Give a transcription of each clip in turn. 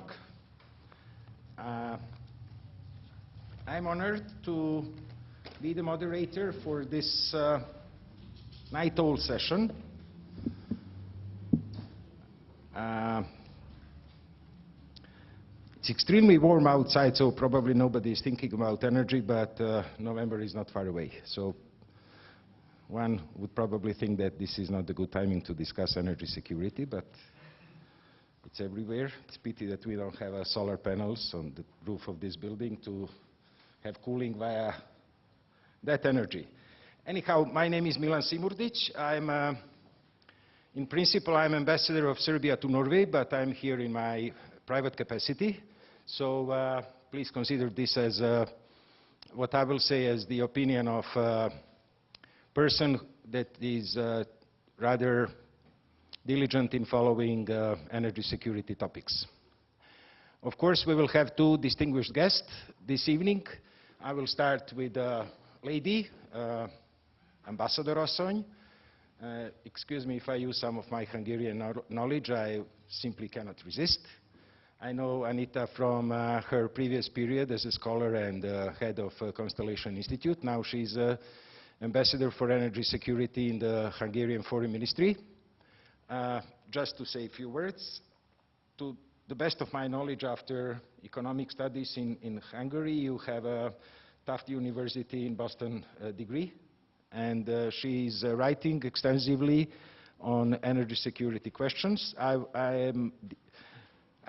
Kívánok! I'm honored to be the moderator for this night owl session. It's extremely warm outside, so probably nobody is thinking about energy, but November is not far away. So one would probably think that this is not a good timing to discuss energy security, but it's everywhere. It's a pity that we don't have solar panels on the roof of this building to have cooling via that energy. Anyhow, my name is Milan Simurdic. In principle, I'm ambassador of Serbia to Norway, but I'm here in my private capacity. So please consider this as what I will say as the opinion of a person that is rather diligent in following energy security topics. Of course, we will have two distinguished guests this evening. I will start with a lady, Ambassador Asszony. Excuse me if I use some of my Hungarian knowledge, I simply cannot resist. I know Anita from her previous period as a scholar and head of Constellation Institute. Now she's Ambassador for Energy Security in the Hungarian Foreign Ministry. Just to say a few words, to the best of my knowledge, after economic studies in Hungary, you have a Tufts University in Boston degree, and she's writing extensively on energy security questions. I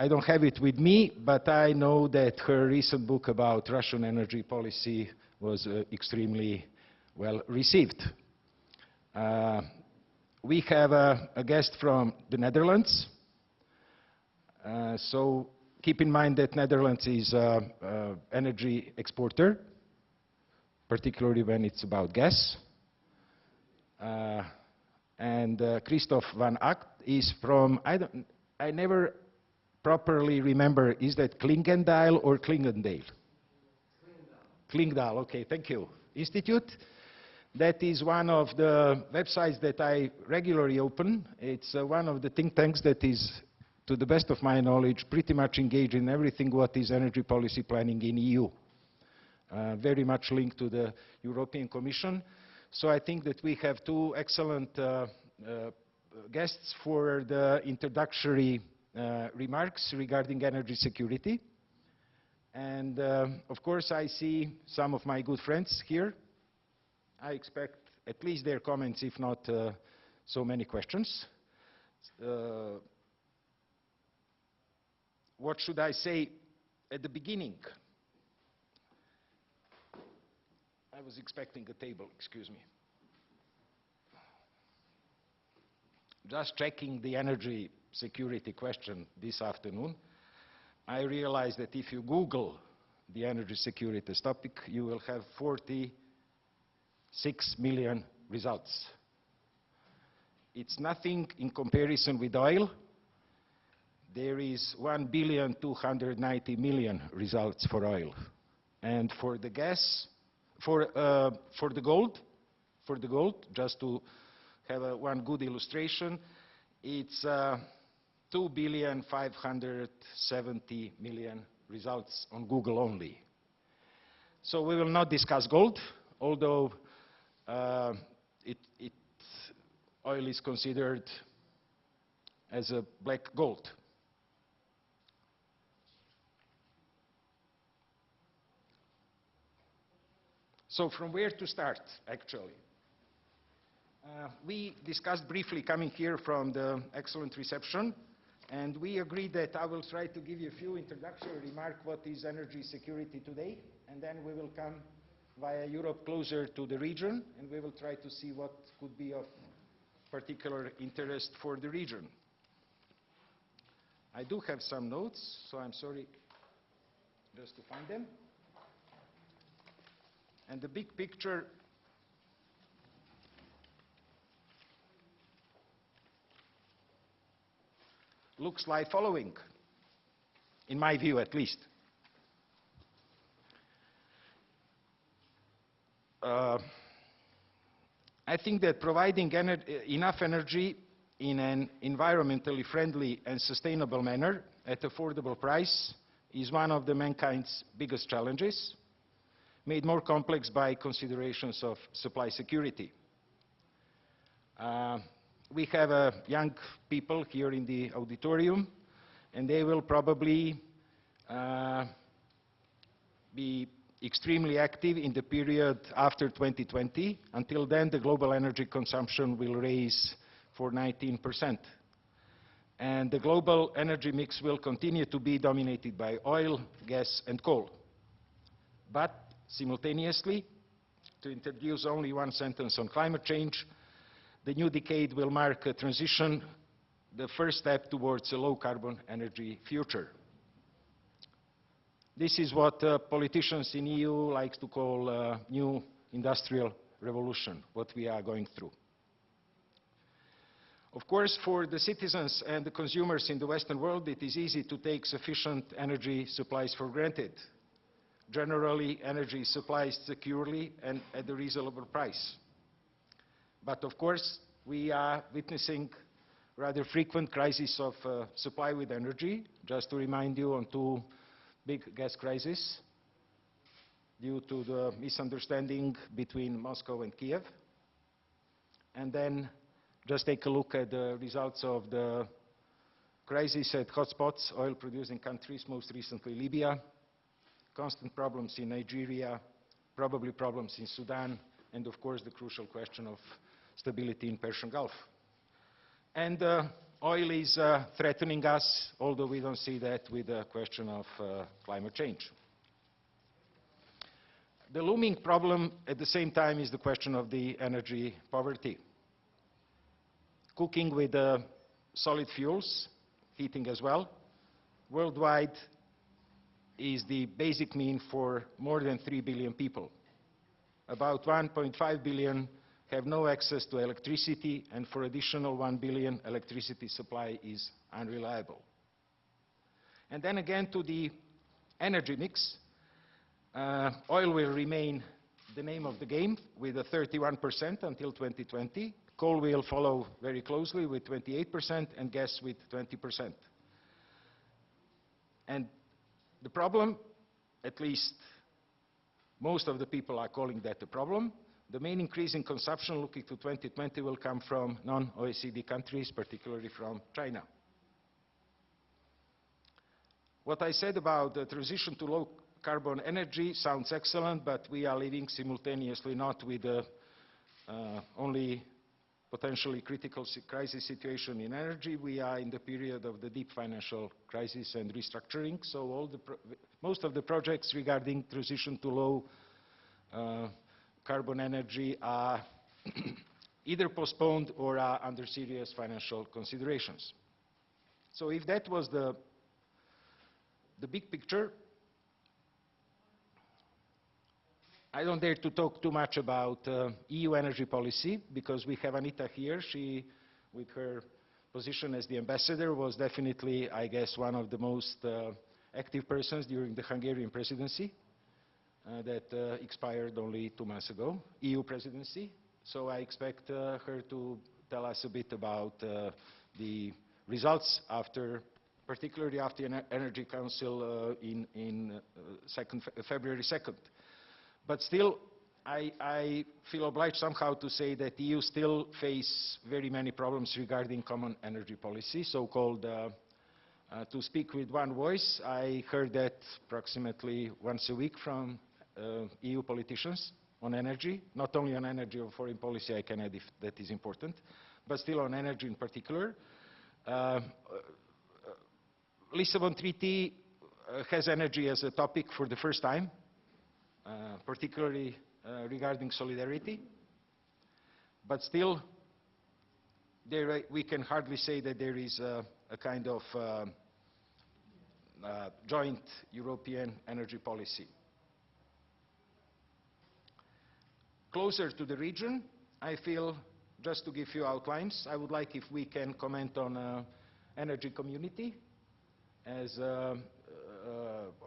don't have it with me, but I know that her recent book about Russian energy policy was extremely well received. We have a guest from the Netherlands. So keep in mind that Netherlands is an energy exporter, particularly when it's about gas. And Christoph van Acht is from, I never properly remember, is that Klingendale or Klingendale? Klingdaal, okay, thank you. Institute. That is one of the websites that I regularly open. It's one of the think tanks that is, to the best of my knowledge, pretty much engaged in everything what is energy policy planning in EU. Very much linked to the European Commission. So I think that we have two excellent guests for the introductory remarks regarding energy security. And of course, I see some of my good friends here. I expect at least their comments, if not so many questions. What should I say at the beginning? I was expecting a table, excuse me. Just checking the energy security question this afternoon, I realized that if you Google the energy security topic, you will have 46 million results. It's nothing in comparison with oil. There is 1,290,000,000 results for oil. And for the gas, for the gold, just to have one good illustration, it's 2,570,000,000 results on Google only. So we will not discuss gold, although oil is considered as a black gold. So from where to start, actually? We discussed briefly coming here from the excellent reception, and we agreed that I will try to give you a few introductory remarks what is energy security today, and then we will come via Europe closer to the region, and we will try to see what could be of particular interest for the region. I do have some notes, so I'm sorry just to find them. And the big picture looks like following, in my view at least. I think that providing enough energy in an environmentally friendly and sustainable manner at affordable price is one of the mankind's biggest challenges, made more complex by considerations of supply security. We have young people here in the auditorium, and they will probably be extremely active in the period after 2020. Until then, the global energy consumption will rise for 19%. And the global energy mix will continue to be dominated by oil, gas, and coal. But simultaneously, to introduce only one sentence on climate change, the new decade will mark a transition, the first step towards a low-carbon energy future. This is what politicians in EU like to call a new industrial revolution, what we are going through. Of course, for the citizens and the consumers in the Western world, it is easy to take sufficient energy supplies for granted. Generally, energy is supplied securely and at a reasonable price. But of course, we are witnessing rather frequent crises of supply with energy. Just to remind you, on two big gas crises due to the misunderstanding between Moscow and Kiev. And then just take a look at the results of the crisis at hotspots, oil-producing countries, most recently Libya, constant problems in Nigeria, probably problems in Sudan, and of course the crucial question of stability in Persian Gulf. And oil is threatening us, although we don't see that with the question of climate change. The looming problem at the same time is the question of the energy poverty. Cooking with solid fuels, heating as well, worldwide is the basic mean for more than 3 billion people. About 1.5 billion have no access to electricity, and for additional 1 billion, electricity supply is unreliable. And then again to the energy mix, oil will remain the name of the game with a 31% until 2020. Coal will follow very closely with 28% and gas with 20%. And the problem, at least most of the people are calling that a problem, the main increase in consumption looking to 2020 will come from non-OECD countries, particularly from China. What I said about the transition to low-carbon energy sounds excellent, but we are living simultaneously not with only potentially critical crisis situation in energy. We are in the period of the deep financial crisis and restructuring, so most of the projects regarding transition to low carbon energy are either postponed or are under serious financial considerations. So if that was the big picture, I don't dare to talk too much about EU energy policy because we have Anita here. She, with her position as the ambassador, was definitely, I guess, one of the most active persons during the Hungarian presidency. That expired only 2 months ago, EU presidency. So I expect her to tell us a bit about the results after, particularly after the Energy Council in February 2nd. But still, I feel obliged somehow to say that the EU still face very many problems regarding common energy policy, so-called to speak with one voice. I heard that approximately once a week from EU politicians on energy, not only on energy or foreign policy, I can add if that is important, but still on energy in particular. Lisbon Treaty has energy as a topic for the first time, particularly regarding solidarity, but still we can hardly say that there is a kind of joint European energy policy. Closer to the region, I feel, just to give you outlines, I would like if we can comment on energy community as an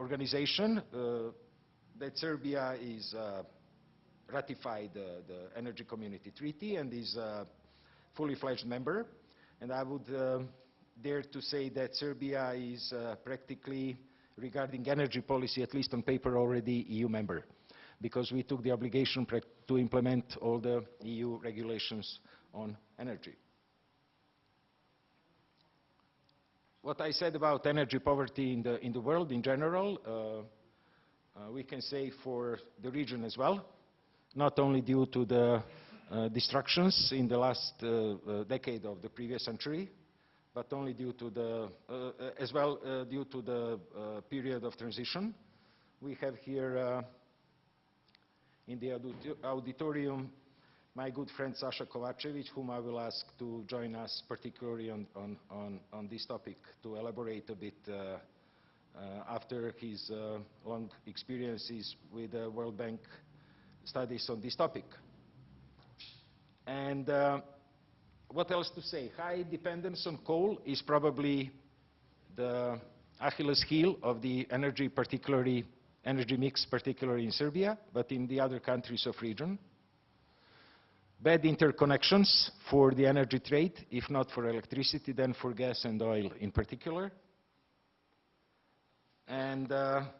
organization that Serbia is ratified the Energy Community Treaty and is a fully fledged member. And I would dare to say that Serbia is practically, regarding energy policy, at least on paper, already EU member, because we took the obligation to implement all the EU regulations on energy. What I said about energy poverty in the world in general, we can say for the region as well, not only due to the destructions in the last decade of the previous century, but only due to the, as well due to the period of transition. We have here in the auditorium my good friend Sasha Kovacevic, whom I will ask to join us particularly on this topic, to elaborate a bit after his long experiences with the World Bank studies on this topic. And what else to say? High dependence on coal is probably the Achilles heel of the energy mix, particularly in Serbia, but in the other countries of region. Bad interconnections for the energy trade, if not for electricity, then for gas and oil in particular. And to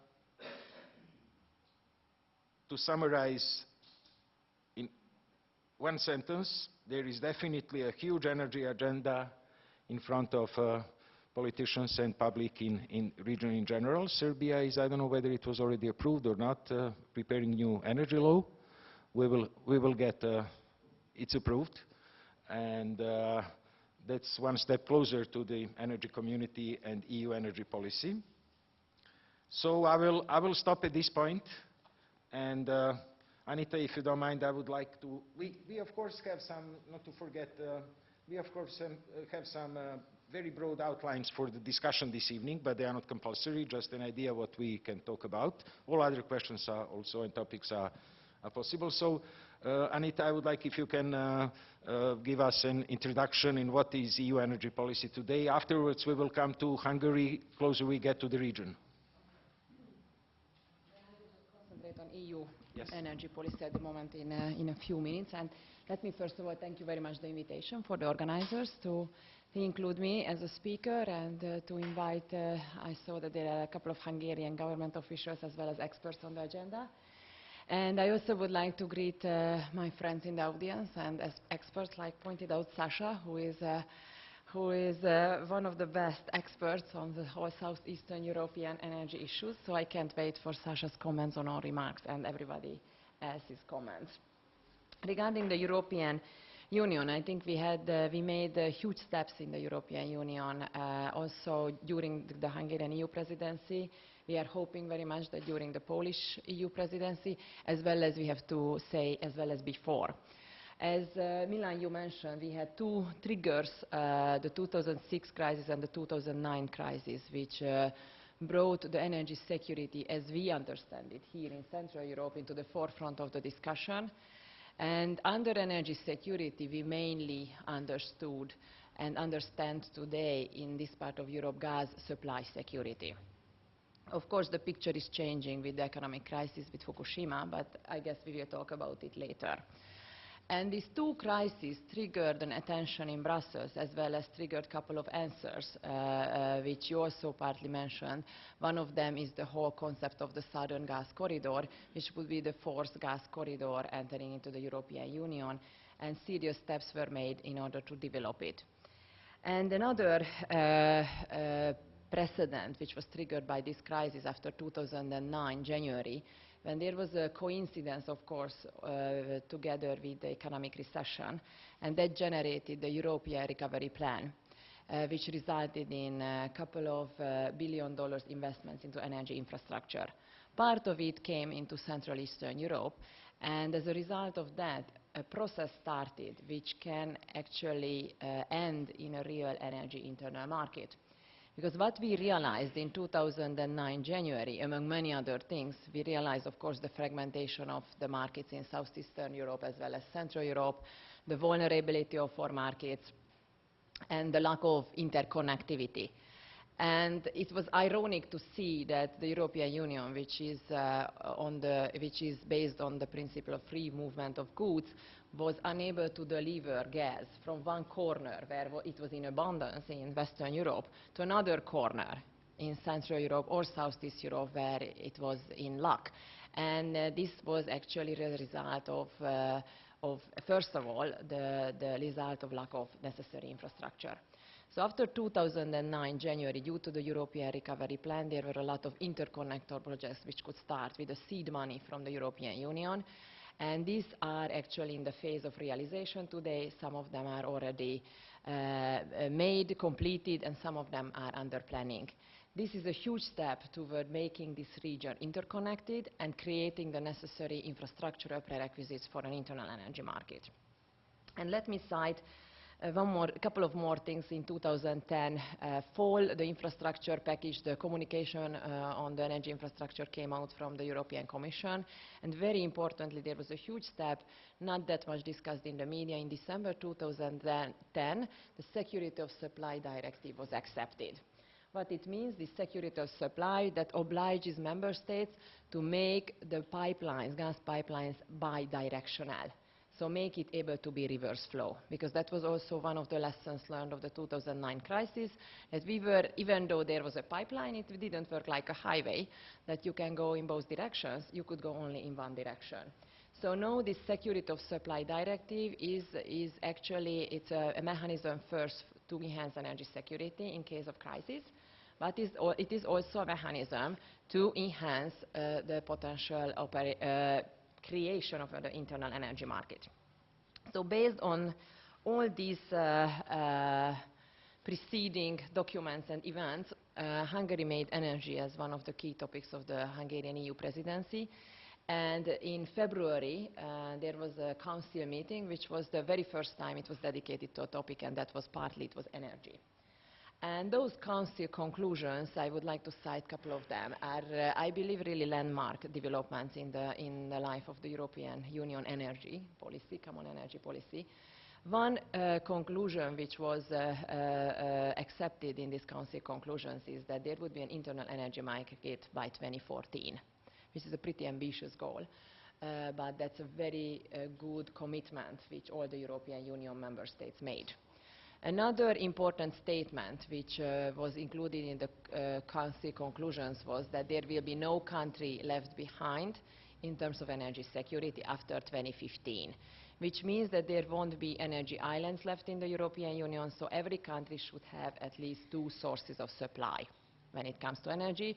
summarize in one sentence, there is definitely a huge energy agenda in front of politicians and public in region in general. Serbia is, I don't know whether it was already approved or not, preparing new energy law. We will get it's approved, and that's one step closer to the energy community and EU energy policy. So I will stop at this point, and Anita, if you don't mind, I would like to, we of course have some, not to forget, we of course have some very broad outlines for the discussion this evening, but they are not compulsory, just an idea what we can talk about. All other questions are also, and topics are possible. So, Anita, I would like if you can give us an introduction in what is EU energy policy today. Afterwards, we will come to Hungary, closer we get to the region. Concentrate on EU energy policy at the moment in a few minutes. And let me first of all thank you very much the invitation for the organizers to include me as a speaker and to invite, I saw that there are a couple of Hungarian government officials as well as experts on the agenda. And I also would like to greet my friends in the audience and as experts, like pointed out Sasha, who is one of the best experts on the whole Southeastern European energy issues. So I can't wait for Sasha's comments on our remarks and everybody else's comments. Regarding the European Union, I think we made huge steps in the European Union also during the Hungarian EU presidency. We are hoping very much that during the Polish EU presidency, as well as we have to say, as well as before. As Milan, you mentioned, we had two triggers, the 2006 crisis and the 2009 crisis, which brought the energy security, as we understand it here in Central Europe, into the forefront of the discussion. And under energy security, we mainly understood and understand today in this part of Europe gas supply security. Of course, the picture is changing with the economic crisis with Fukushima, but I guess we will talk about it later. And these two crises triggered an attention in Brussels, as well as triggered a couple of answers, which you also partly mentioned. One of them is the whole concept of the Southern Gas Corridor, which would be the fourth gas corridor entering into the European Union, and serious steps were made in order to develop it. And another precedent, which was triggered by this crisis after 2009, January, when there was a coincidence, of course, together with the economic recession, and that generated the European Recovery Plan, which resulted in a couple of $1 billion investments into energy infrastructure. Part of it came into Central Eastern Europe, and as a result of that, a process started which can actually end in a real energy internal market. Because what we realized in 2009 January, among many other things, we realized, of course, the fragmentation of the markets in Southeastern Europe as well as Central Europe, the vulnerability of our markets, and the lack of interconnectivity. And it was ironic to see that the European Union, which is based on the principle of free movement of goods, was unable to deliver gas from one corner where it was in abundance in Western Europe to another corner in Central Europe or Southeast Europe where it was in lack. And this was actually the result of first of all, the result of lack of necessary infrastructure. So after 2009, January, due to the European Recovery Plan, there were a lot of interconnector projects which could start with the seed money from the European Union. And these are actually in the phase of realization today. Some of them are already made, completed, and some of them are under planning. This is a huge step toward making this region interconnected and creating the necessary infrastructural prerequisites for an internal energy market. And let me cite a couple of more things in 2010 fall. The infrastructure package, the communication on the energy infrastructure came out from the European Commission. And very importantly, there was a huge step, not that much discussed in the media. In December 2010, the Security of Supply Directive was accepted. What it means, the security of supply that obliges member states to make the pipelines, gas pipelines, bi-directional. So make it able to be reverse flow, because that was also one of the lessons learned of the 2009 crisis, that we were, even though there was a pipeline, it didn't work like a highway, that you can go in both directions, you could go only in one direction. So now this Security of Supply Directive is actually, it's a mechanism first to enhance energy security in case of crisis, but it is also a mechanism to enhance the potential creation of the internal energy market. So based on all these preceding documents and events, Hungary made energy as one of the key topics of the Hungarian EU presidency. And in February, there was a council meeting, which was the very first time it was dedicated to a topic, and that was partly, it was energy. And those council conclusions, I would like to cite a couple of them, are, I believe, really landmark developments in the life of the European Union energy policy, common energy policy. One conclusion which was accepted in these council conclusions is that there would be an internal energy market by 2014, which is a pretty ambitious goal. But that's a very good commitment which all the European Union member states made. Another important statement which was included in the Council conclusions was that there will be no country left behind in terms of energy security after 2015, which means that there won't be energy islands left in the European Union, so every country should have at least two sources of supply when it comes to energy.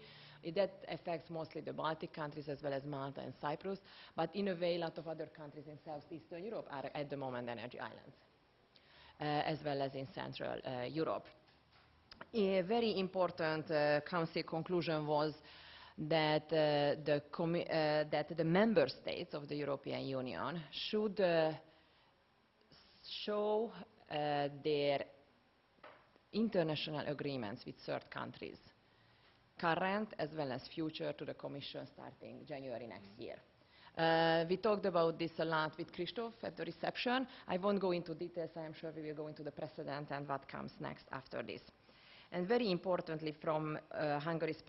That affects mostly the Baltic countries as well as Malta and Cyprus, but in a way a lot of other countries in Southeastern Europe are at the moment energy islands. As well as in Central Europe. A very important Council conclusion was that the member states of the European Union should show their international agreements with third countries, current as well as future, to the Commission starting January next year. We talked about this a lot with Christoph at the reception. I won't go into details. I am sure we will go into the precedent and what comes next after this. And very importantly, from Hungary's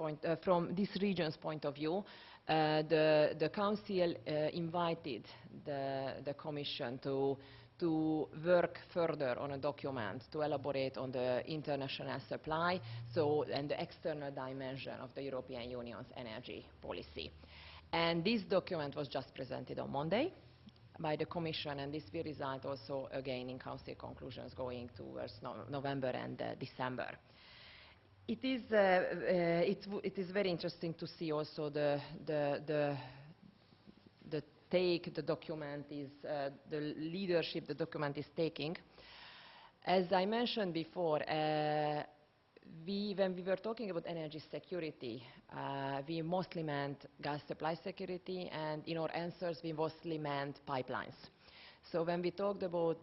from this region's point of view, the Council invited the Commission to work further on a document to elaborate on the international supply, and the external dimension of the European Union's energy policy. And this document was just presented on Monday by the Commission, and this will result also again in Council conclusions going towards November and December. It is very interesting to see also the take the document is, the leadership the document is taking. As I mentioned before, when we were talking about energy security, we mostly meant gas supply security, and in our answers we mostly meant pipelines. So when we talked about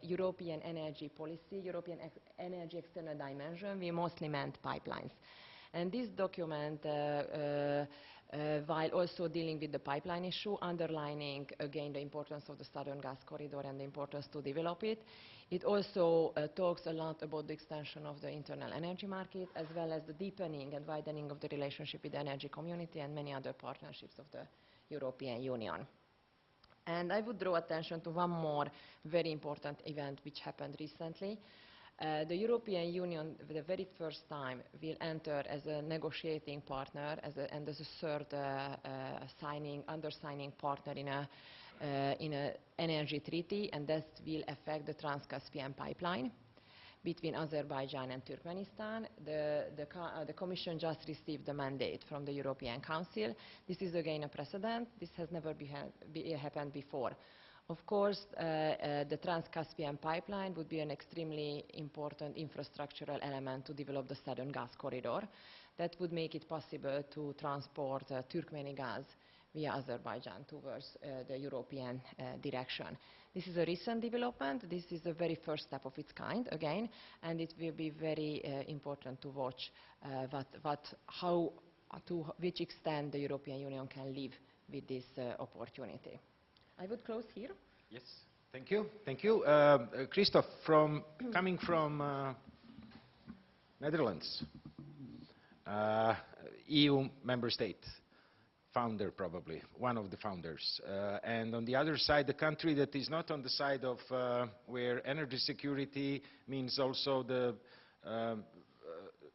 European energy policy, European energy external dimension, we mostly meant pipelines. And this document, while also dealing with the pipeline issue, underlining again the importance of the Southern Gas Corridor and the importance to develop it, it also talks a lot about the extension of the internal energy market, as well as the deepening and widening of the relationship with the energy community and many other partnerships of the European Union. And I would draw attention to one more very important event which happened recently. The European Union, for the very first time, will enter as a negotiating partner and as a third under-signing partner in an energy treaty, and that will affect the Trans-Caspian Pipeline between Azerbaijan and Turkmenistan. The Commission just received the mandate from the European Council. This is again a precedent. This has never happened before. Of course, the Trans-Caspian Pipeline would be an extremely important infrastructural element to develop the Southern Gas Corridor. That would make it possible to transport Turkmeni gas via Azerbaijan towards the European direction. This is a recent development. This is the very first step of its kind, again, and it will be very important to watch to which extent the European Union can live with this opportunity. I would close here. Yes, thank you. Thank you. Christoph, coming from Netherlands, EU member state, founder probably, one of the founders. And on the other side, the country that is not on the side of where energy security means also the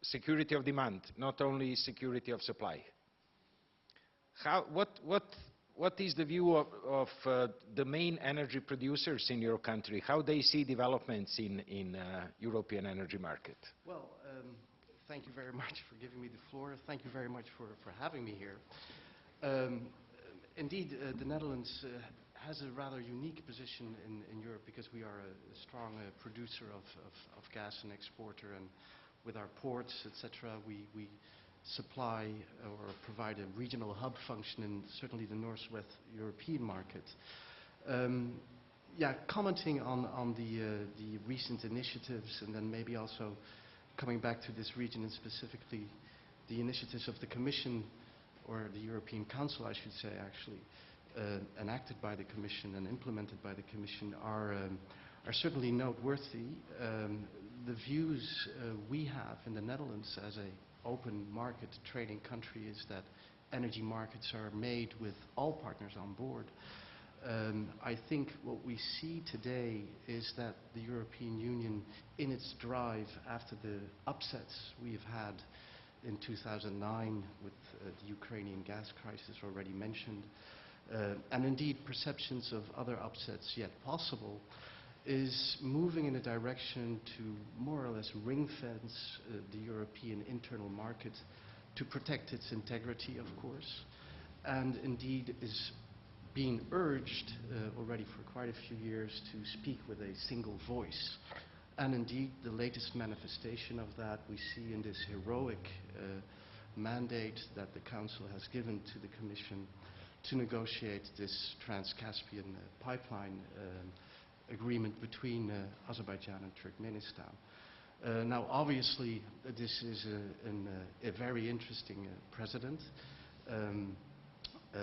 security of demand, not only security of supply. What is the view of the main energy producers in your country? How they see developments in European energy market? Well, thank you very much for giving me the floor. Thank you very much for having me here. Indeed, the Netherlands has a rather unique position in Europe because we are a strong producer of gas and exporter, and with our ports, etc., we supply or provide a regional hub function in certainly the Northwest European market. Yeah, commenting on the recent initiatives, and then maybe also coming back to this region and specifically the initiatives of the Commission, or the European Council, I should say, actually, enacted by the Commission and implemented by the Commission are certainly noteworthy. The views we have in the Netherlands as an open market trading country is that energy markets are made with all partners on board. I think what we see today is that the European Union, in its drive after the upsets we have had in 2009 with the Ukrainian gas crisis already mentioned, and indeed perceptions of other upsets yet possible, is moving in a direction to more or less ring-fence the European internal market to protect its integrity, of course, and indeed is being urged already for quite a few years to speak with a single voice. And indeed, the latest manifestation of that we see in this heroic mandate that the Council has given to the Commission to negotiate this Trans-Caspian Pipeline agreement between Azerbaijan and Turkmenistan. Now, obviously, this is a very interesting precedent.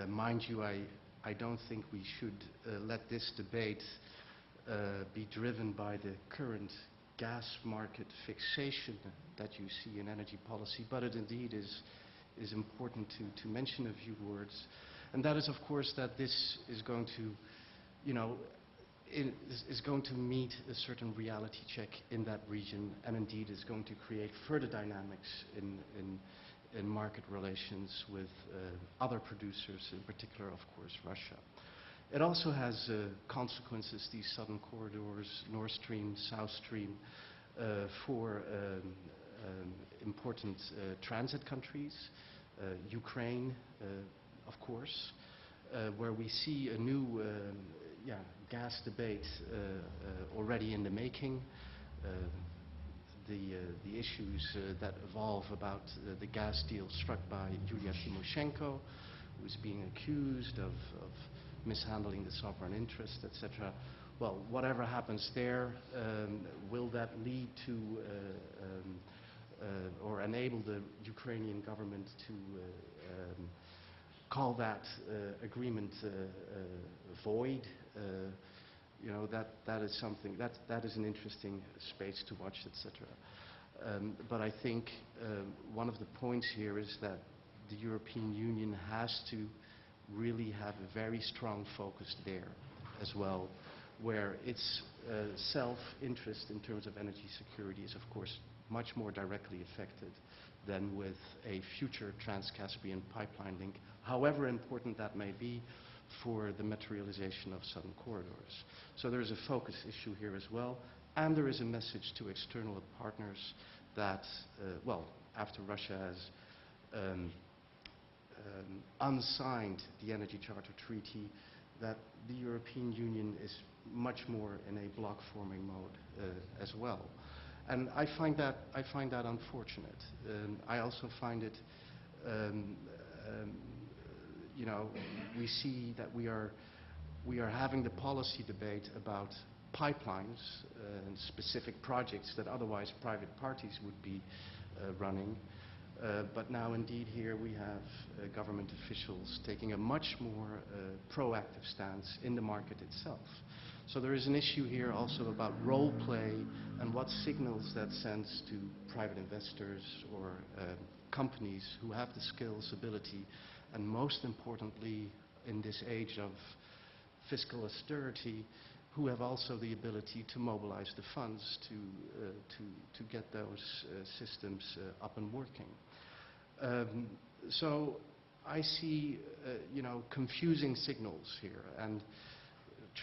Mind you, I don't think we should let this debate be driven by the current gas market fixation that you see in energy policy, but it indeed is important to mention a few words. And that is, of course, that this is going to, is going to meet a certain reality check in that region, and indeed is going to create further dynamics in market relations with other producers, in particular, of course, Russia. It also has consequences, these southern corridors, Nord Stream, South Stream, for important transit countries, Ukraine, of course, where we see a new gas debate already in the making. The issues that evolve about the gas deal struck by Yulia Tymoshenko, who is being accused of mishandling the sovereign interest, etc. Well, whatever happens there, will that lead to or enable the Ukrainian government to call that agreement void? That is something that is an interesting space to watch, etc. But I think one of the points here is that the European Union has to really have a very strong focus there as well, where its self-interest in terms of energy security is, of course, much more directly affected than with a future Trans-Caspian pipeline link, however important that may be for the materialization of southern corridors. So there is a focus issue here as well, and there is a message to external partners that, well, after Russia has unsigned the Energy Charter Treaty, that the European Union is much more in a bloc-forming mode as well. And I find that unfortunate. I also find it, you know, we see that we are having the policy debate about pipelines and specific projects that otherwise private parties would be running. But now indeed here we have government officials taking a much more proactive stance in the market itself. So there is an issue here also about role play and what signals that sends to private investors or companies who have the skills, ability, and most importantly in this age of fiscal austerity, who have also the ability to mobilize the funds to get those systems up and working. So I see, you know, confusing signals here. And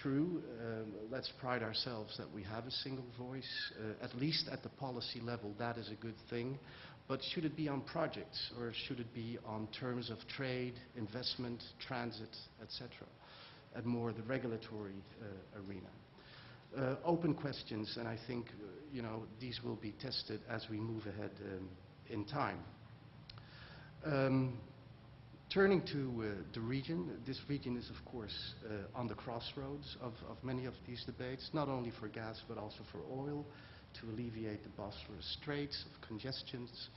true, let's pride ourselves that we have a single voice, at least at the policy level. That is a good thing. But should it be on projects, or should it be on terms of trade, investment, transit, etc., at more the regulatory arena? Open questions, and I think you know, these will be tested as we move ahead in time. Turning to the region, this region is of course on the crossroads of many of these debates, not only for gas but also for oil, to alleviate the Bosphorus Straits of congestions.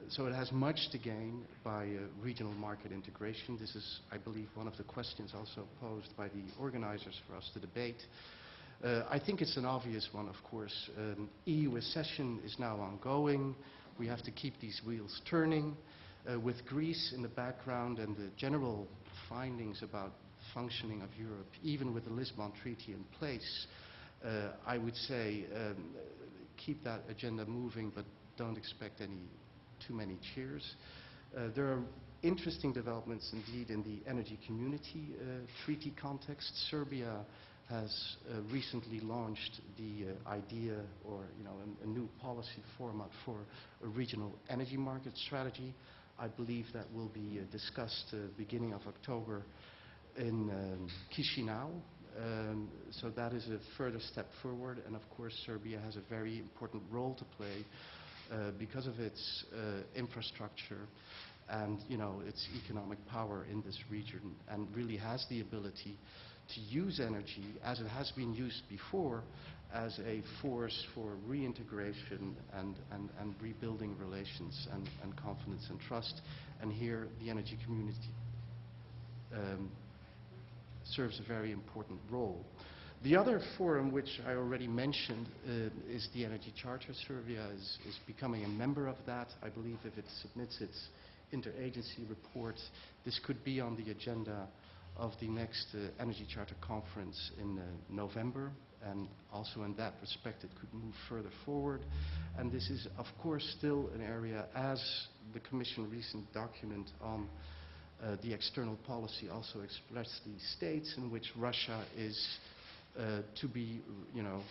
So it has much to gain by regional market integration. This is, I believe, one of the questions also posed by the organizers for us to debate. I think it's an obvious one, of course. EU accession is now ongoing. We have to keep these wheels turning. With Greece in the background and the general findings about functioning of Europe, even with the Lisbon Treaty in place, I would say keep that agenda moving, but don't expect too many cheers. There are interesting developments indeed in the energy community treaty context. Serbia has recently launched the idea, or you know, a new policy format for a regional energy market strategy. I believe that will be discussed beginning of October in Chisinau. So that is a further step forward, and of course Serbia has a very important role to play because of its infrastructure and you know, its economic power in this region, and really has the ability to use energy as it has been used before as a force for reintegration and rebuilding relations and confidence and trust. And here the energy community serves a very important role. The other forum, which I already mentioned, is the Energy Charter. Serbia is becoming a member of that. I believe if it submits its interagency report, this could be on the agenda of the next Energy Charter conference in November, and also in that respect it could move further forward. And this is of course still an area, as the Commission recent document on the external policy also expressly states, in which Russia is to be, you know,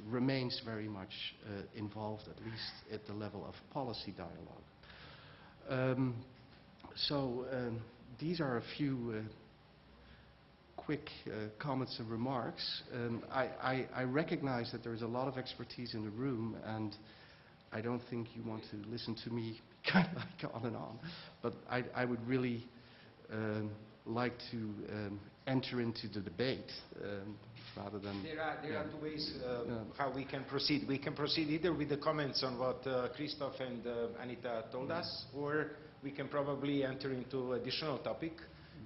remains very much involved, at least at the level of policy dialogue. These are a few quick comments and remarks. I recognize that there is a lot of expertise in the room, and I don't think you want to listen to me kind of like on and on. But I would really like to enter into the debate rather than... There are two ways how we can proceed. We can proceed either with the comments on what Christoph and Anita told us, or we can probably enter into additional topic,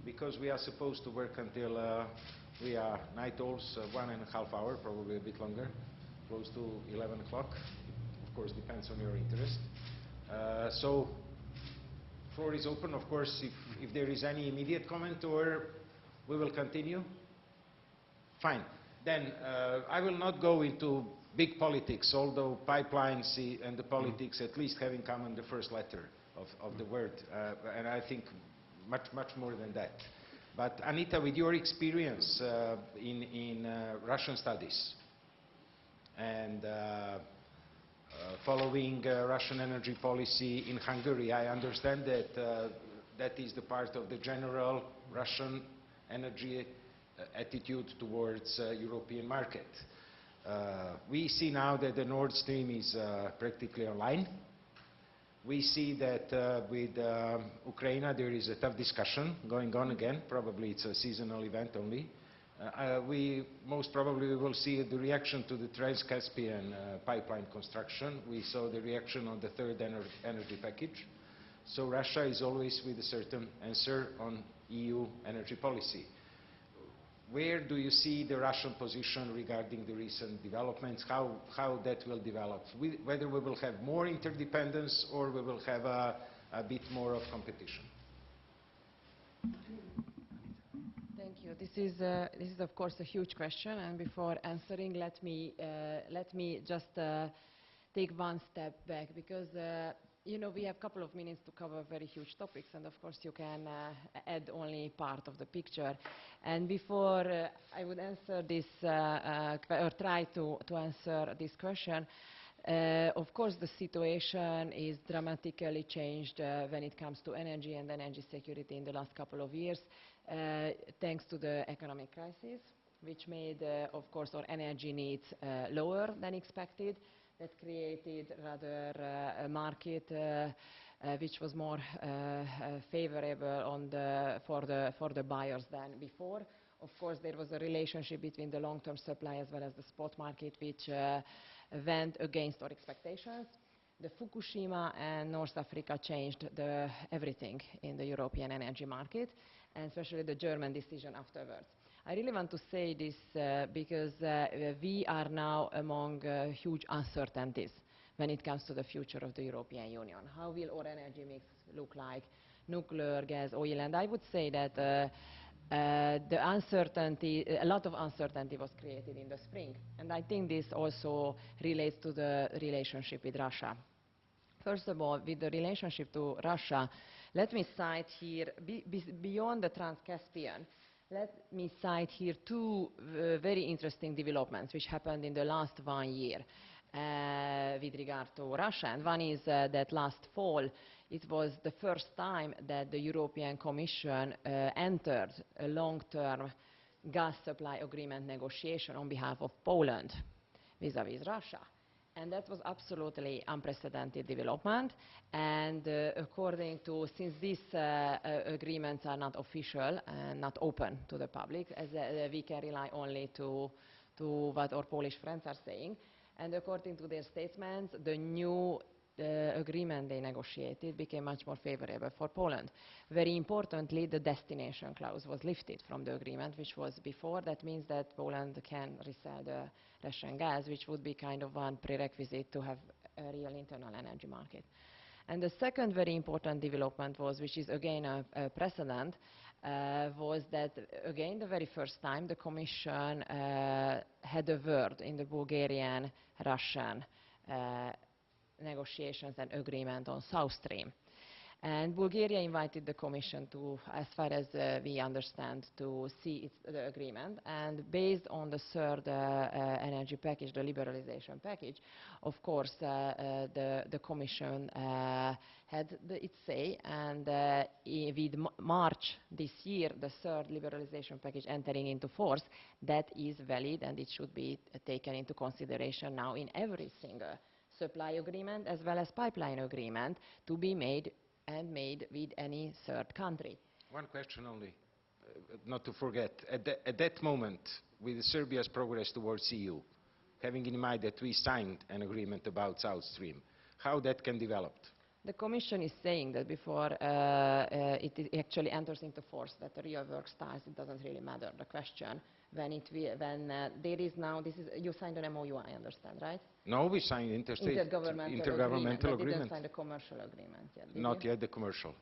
because we are supposed to work until we are night owls, 1.5 hours, probably a bit longer, close to 11 o'clock. Of course, depends on your interest. So Floor is open, of course, if there is any immediate comment, or we will continue. Fine. Then I will not go into big politics, although pipelines and the politics at least have in common the first letter of the word, and I think much more than that. But Anita, with your experience in Russian studies and following Russian energy policy in Hungary, I understand that that is the part of the general Russian energy attitude towards European market. We see now that the Nord Stream is practically online. We see that with Ukraine there is a tough discussion going on again. Probably it's a seasonal event only. We most probably will see the reaction to the Trans-Caspian Pipeline construction. We saw the reaction on the third energy package. So Russia is always with a certain answer on EU energy policy. Where do you see the Russian position regarding the recent developments, how that will develop? Whether we will have more interdependence or we will have a bit more of competition? Thank you. This is of course a huge question, and before answering, let me just take one step back, because you know, we have a couple of minutes to cover very huge topics, and of course you can add only part of the picture. And before I would answer this, or try to answer this question, of course the situation is dramatically changed when it comes to energy and energy security in the last couple of years, thanks to the economic crisis, which made, of course, our energy needs lower than expected. That created rather a market which was more favorable for the buyers than before. Of course, there was a relationship between the long-term supply as well as the spot market, which went against our expectations. The Fukushima and North Africa changed everything in the European energy market, and especially the German decision afterwards. I really want to say this because we are now among huge uncertainties when it comes to the future of the European Union. How will our energy mix look like? Nuclear, gas, oil, and I would say that the uncertainty, a lot of uncertainty was created in the spring, and I think this also relates to the relationship with Russia. First of all, with the relationship to Russia, let me cite here, beyond the Trans-Caspian, let me cite here two very interesting developments which happened in the last 1 year with regard to Russia. And one is that last fall, it was the first time that the European Commission entered a long-term gas supply agreement negotiation on behalf of Poland vis-à-vis Russia. And that was absolutely unprecedented development. And according to, since these agreements are not official and not open to the public, as we can rely only to what our Polish friends are saying. And according to their statements, the new agreement they negotiated became much more favorable for Poland. Very importantly, the destination clause was lifted from the agreement, which was before. That means that Poland can resell the Russian gas, which would be kind of one prerequisite to have a real internal energy market. And the second very important development was, which is again a precedent, was that again the very first time the Commission had a word in the Bulgarian-Russian negotiations and agreement on South Stream. And Bulgaria invited the Commission to, as far as we understand, to see the agreement. And based on the third energy package, the liberalization package, of course, the Commission had its say. And with March this year, the third liberalization package entering into force, that is valid and it should be taken into consideration now in every single supply agreement as well as pipeline agreement to be made with any third country. One question only, not to forget. At that moment, with Serbia's progress towards EU, having in mind that we signed an agreement about South Stream, how that can develop? The Commission is saying that before it actually enters into force, that the real work starts, it doesn't really matter. The question, there is now, you signed an MOU, I understand, right? No, we signed intergovernmental agreement. But didn't sign the commercial agreement yet, did Not you? yet the commercial.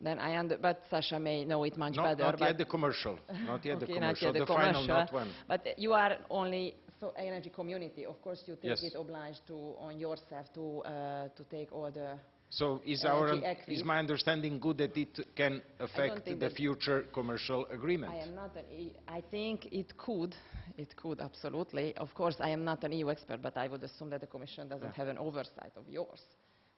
Then but Sasha may know it much better. Not yet the commercial. Not yet the Okay, commercial. not yet the final, commercial. not one. But you are only so energy community. Of course, you take Yes. it obliged to on yourself to take all the. So is my understanding good that it can affect the future commercial agreement? I think it could. It could, absolutely. Of course, I am not an EU expert, but I would assume that the Commission doesn't have an oversight of yours.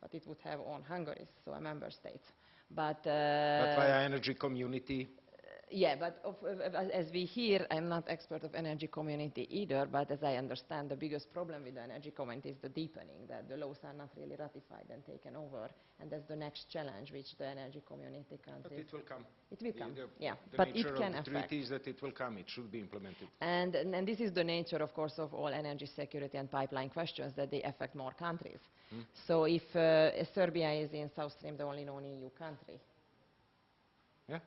But it would have on Hungary, so a member state. But via energy community? Yeah, but as we hear, I'm not expert of energy community either, but as I understand, the biggest problem with the energy community is the deepening, that the laws are not really ratified and taken over, and that's the next challenge which the energy community countries... But it will come. It will come, yeah. The but nature it can of the affect. treaty is that it will come, it should be implemented. And this is the nature, of course, of all energy security and pipeline questions, that they affect more countries. So if Serbia is in South Stream, the only non-EU country, yeah.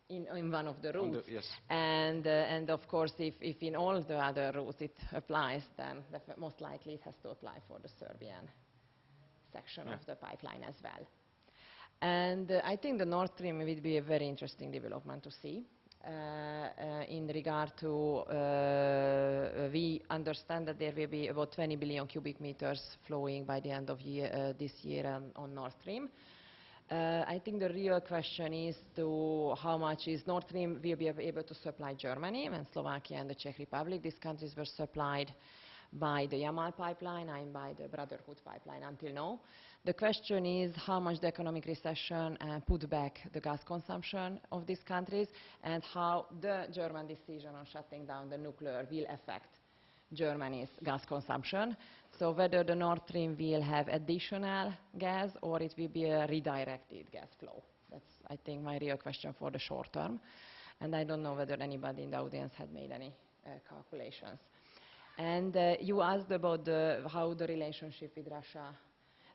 In one of the routes. Yes. And of course, if in all the other routes it applies, then most likely it has to apply for the Serbian section of the pipeline as well. And I think the Nord Stream will be a very interesting development to see. In regard to, we understand that there will be about 20 billion cubic meters flowing by the end of this year on Nord Stream. I think the real question is to how much is Nord Stream will be able to supply Germany, and Slovakia and the Czech Republic. These countries were supplied by the Yamal pipeline and by the Brotherhood pipeline until now. The question is how much the economic recession put back the gas consumption of these countries, and how the German decision on shutting down the nuclear will affect Germany's gas consumption. So whether the Nord Stream will have additional gas or it will be a redirected gas flow. That's, I think, my real question for the short term. And I don't know whether anybody in the audience had made any calculations. And you asked about how the relationship with Russia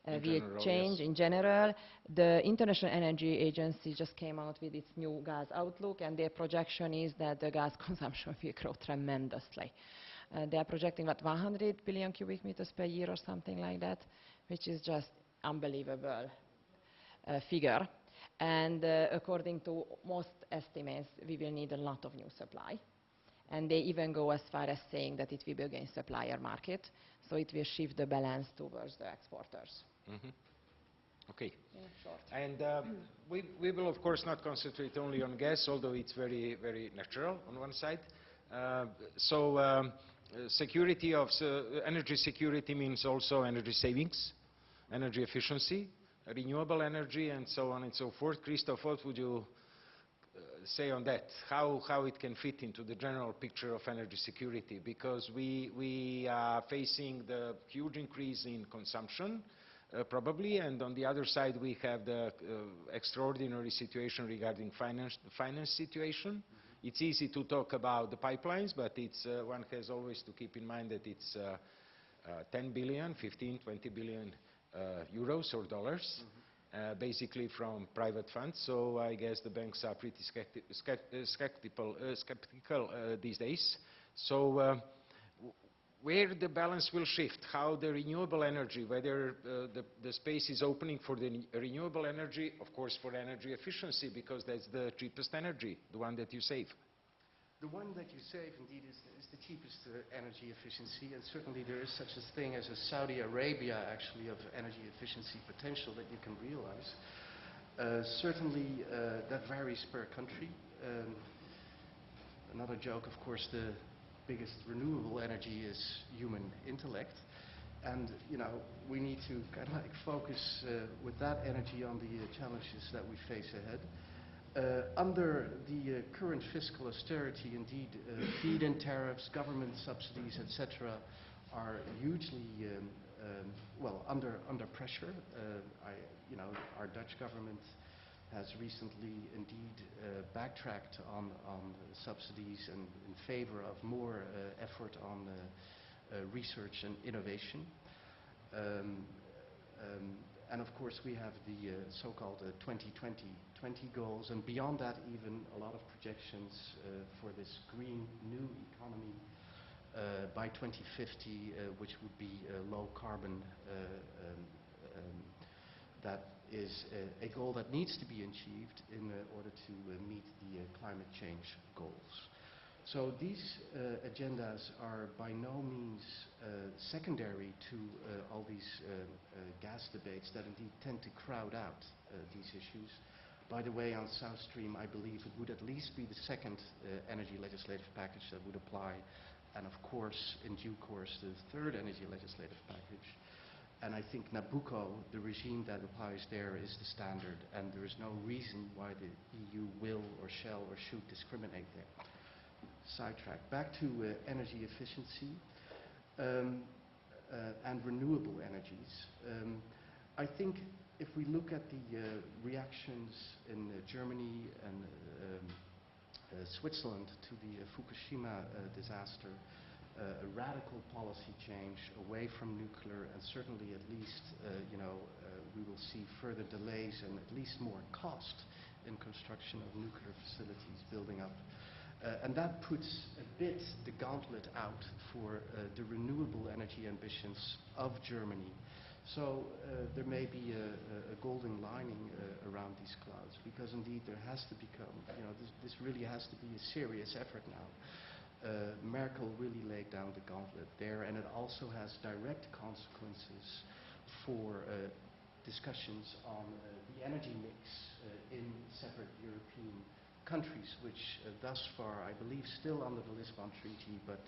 will change in general. The International Energy Agency just came out with its new gas outlook, and their projection is that the gas consumption will grow tremendously. They are projecting, 100 billion cubic meters per year or something like that, which is just unbelievable figure. And according to most estimates, we will need a lot of new supply. And they even go as far as saying that it will be against supplier market, so it will shift the balance towards the exporters. Okay. In short. And we will, of course, not concentrate only on gas, although it's very, very natural on one side. Security of energy security means also energy savings, energy efficiency, renewable energy, and so on and so forth. Christoph, what would you say on that? How it can fit into the general picture of energy security? Because we are facing the huge increase in consumption, probably, and on the other side we have the extraordinary situation regarding finance situation. It's easy to talk about the pipelines, but it's, one has always to keep in mind that it's 10 billion, 15, 20 billion euros or dollars, basically from private funds. So I guess the banks are pretty skeptical these days. So where the balance will shift, how the renewable energy, whether the space is opening for the renewable energy, of course for energy efficiency, because that's the cheapest energy, the one that you save. The one that you save, indeed, is the cheapest energy efficiency, and certainly there is such a thing as a Saudi Arabia, actually, of energy efficiency potential that you can realize. Certainly, that varies per country. Another joke, of course, the biggest renewable energy is human intellect. And, you know, we need to kind of like focus with that energy on the challenges that we face ahead. Under the current fiscal austerity, indeed, feed-in tariffs, government subsidies, etc., are hugely well under pressure. Our Dutch government has recently indeed backtracked on subsidies and in favor of more effort on research and innovation. And of course we have the so-called 2020 goals, and beyond that even a lot of projections for this green new economy by 2050, which would be low carbon, that is a goal that needs to be achieved in order to meet the climate change goals. So these agendas are by no means secondary to all these gas debates that indeed tend to crowd out these issues. By the way, on South Stream, I believe it would at least be the second energy legislative package that would apply, and of course, in due course, the third energy legislative package. And I think Nabucco, the regime that applies there, is the standard, and there is no reason why the EU will or shall or should discriminate there. Sidetrack. Back to energy efficiency and renewable energies. I think if we look at the reactions in Germany and Switzerland to the Fukushima disaster, a radical policy change away from nuclear, and certainly at least, we will see further delays and at least more cost in construction of nuclear facilities building up. And that puts a bit the gauntlet out for the renewable energy ambitions of Germany. So there may be a golden lining around these clouds, because indeed there has to become, this really has to be a serious effort now. Merkel really laid down the gauntlet there, and it also has direct consequences for discussions on the energy mix in separate European countries, which thus far, I believe, still under the Lisbon Treaty, but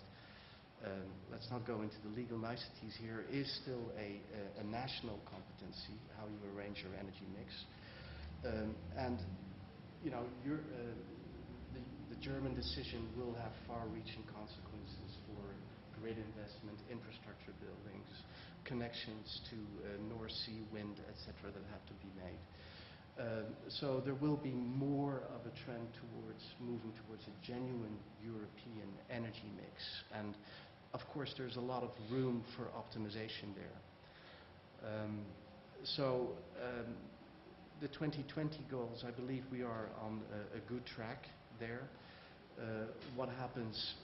let's not go into the legal niceties here, is still a national competency, how you arrange your energy mix. The German decision will have far-reaching consequences for grid investment, infrastructure buildings, connections to North Sea wind, etc., that have to be made. So there will be more of a trend towards moving towards a genuine European energy mix. And of course, there's a lot of room for optimization there. The 2020 goals, I believe we are on a good track there. What happens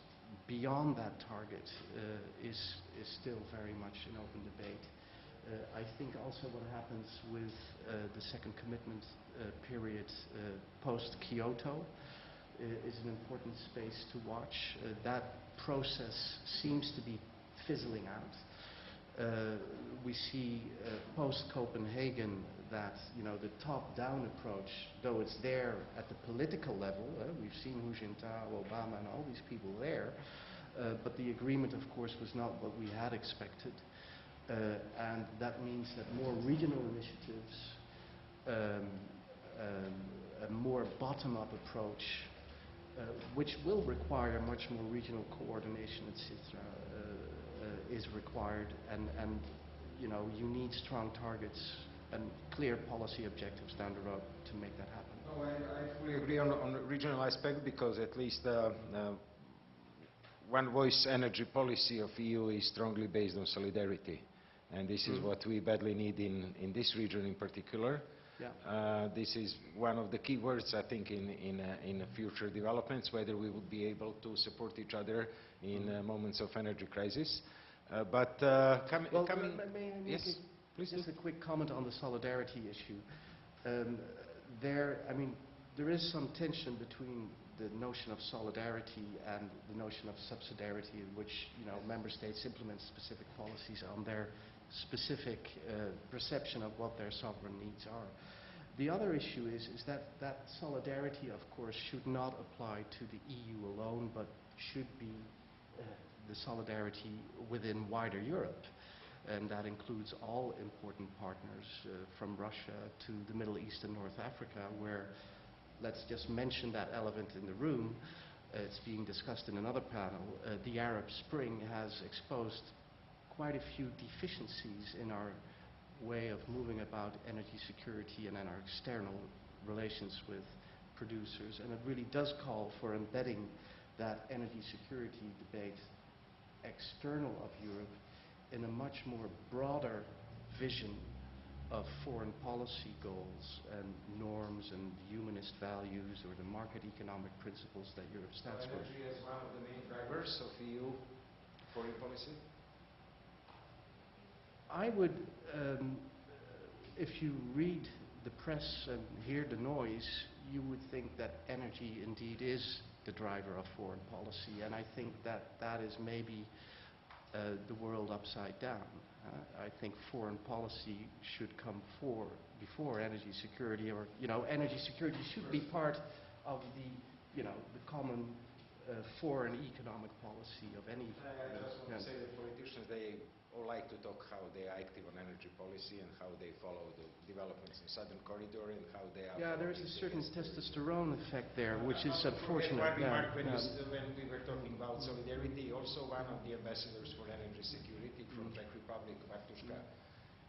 beyond that target is still very much an open debate. I think also what happens with the second commitment period post-Kyoto is an important space to watch. That process seems to be fizzling out. We see post-Copenhagen that the top-down approach, though it's there at the political level, we've seen Hu Jintao, Obama, and all these people there, but the agreement, of course, was not what we had expected. And that means that more regional initiatives, a more bottom-up approach, which will require much more regional coordination, etc., is required, and you need strong targets and clear policy objectives down the road to make that happen. No, I fully agree on the regional aspect, because at least one voice energy policy of EU is strongly based on solidarity. And this is what we badly need in this region in particular. Yeah. This is one of the key words, I think, in future developments, whether we would be able to support each other in moments of energy crisis. Yes, please. Just a quick comment on the solidarity issue. There is some tension between the notion of solidarity and the notion of subsidiarity, in which member states implement specific policies on their specific perception of what their sovereign needs are. The other issue is that solidarity, of course, should not apply to the EU alone, but should be the solidarity within wider Europe. And that includes all important partners, from Russia to the Middle East and North Africa, where, let's just mention that elephant in the room, it's being discussed in another panel, the Arab Spring has exposed quite a few deficiencies in our way of moving about energy security and in our external relations with producers. And it really does call for embedding that energy security debate external of Europe in a much more broader vision of foreign policy goals and norms and humanist values, or the market economic principles that Europe stands for. Energy is one of the main drivers of EU foreign policy? I would, if you read the press and hear the noise, you would think that energy indeed is the driver of foreign policy, and I think that that is maybe the world upside down. I think foreign policy should come before energy security, or energy security should be part of the common foreign economic policy of any. I just want to say that politicians, they all like to talk how they are active on energy policy and how they follow the developments in Southern Corridor and how they are. Yeah, there is a certain testosterone effect there, which is unfortunate. One remark when we were talking about solidarity, also one of the ambassadors for energy security from Czech Republic, Bartuška,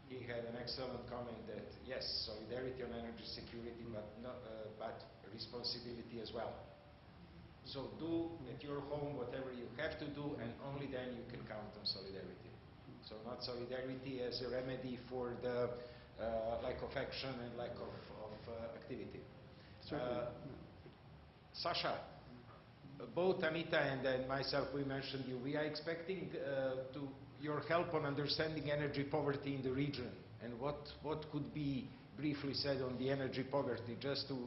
he had an excellent comment that yes, solidarity on energy security, but responsibility as well. So do at your home whatever you have to do, and only then you can count on solidarity. So not solidarity as a remedy for the lack of action and lack of activity. Sasha, both Anita and myself, we mentioned you. We are expecting your help on understanding energy poverty in the region, and what could be briefly said on the energy poverty, just to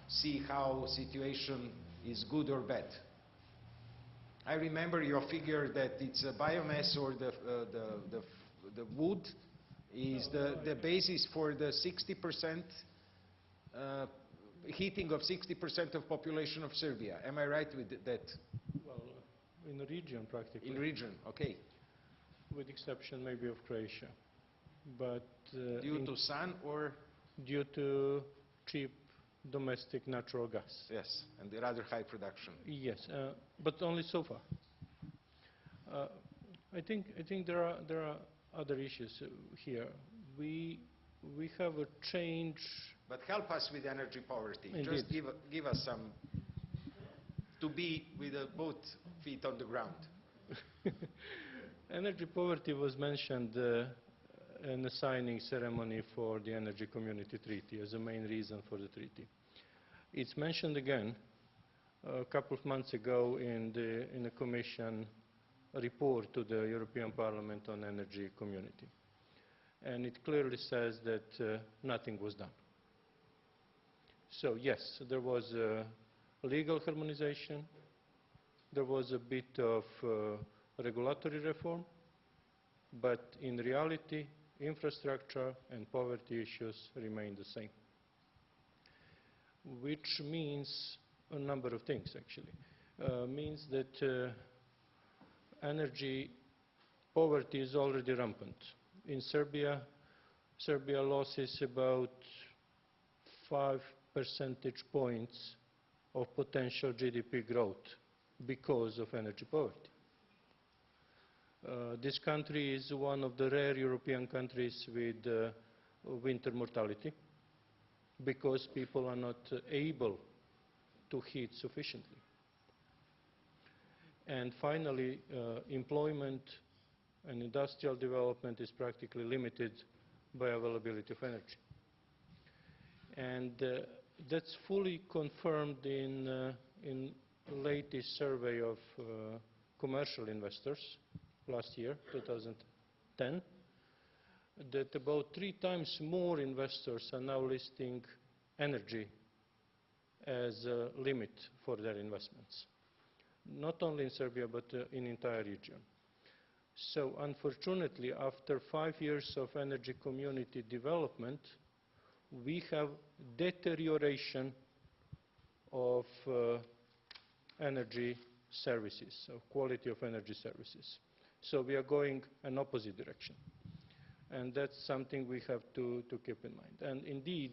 see how situation is good or bad. I remember your figure that it's a biomass or the wood is the basis for the 60% heating of 60% of population of Serbia. Am I right with that? Well, in the region practically. In region, okay. With exception maybe of Croatia. But due to sun or? Due to cheap domestic natural gas. Yes, and the rather high production. Yes, but only so far. I think there are other issues here. We have a change. But help us with energy poverty. Indeed. Just give us some, to be with both feet on the ground. Energy poverty was mentioned in the signing ceremony for the Energy Community Treaty as a main reason for the treaty. It's mentioned again a couple of months ago in the Commission report to the European Parliament on energy community. And it clearly says that nothing was done. So yes, there was legal harmonization, there was a bit of regulatory reform, but in reality, infrastructure and poverty issues remain the same. Which means a number of things, actually. Means that energy poverty is already rampant. In Serbia, Serbia loses about 5 percentage points of potential GDP growth because of energy poverty. This country is one of the rare European countries with winter mortality because people are not able to heat sufficiently. And finally, employment and industrial development is practically limited by availability of energy. And that's fully confirmed in latest survey of commercial investors last year, 2010, that about 3 times more investors are now listing energy as a limit for their investments. Not only in Serbia, but in the entire region. So unfortunately, after 5 years of energy community development, we have deterioration of energy services, of quality of energy services. So we are going an opposite direction. And that's something we have to keep in mind. And indeed,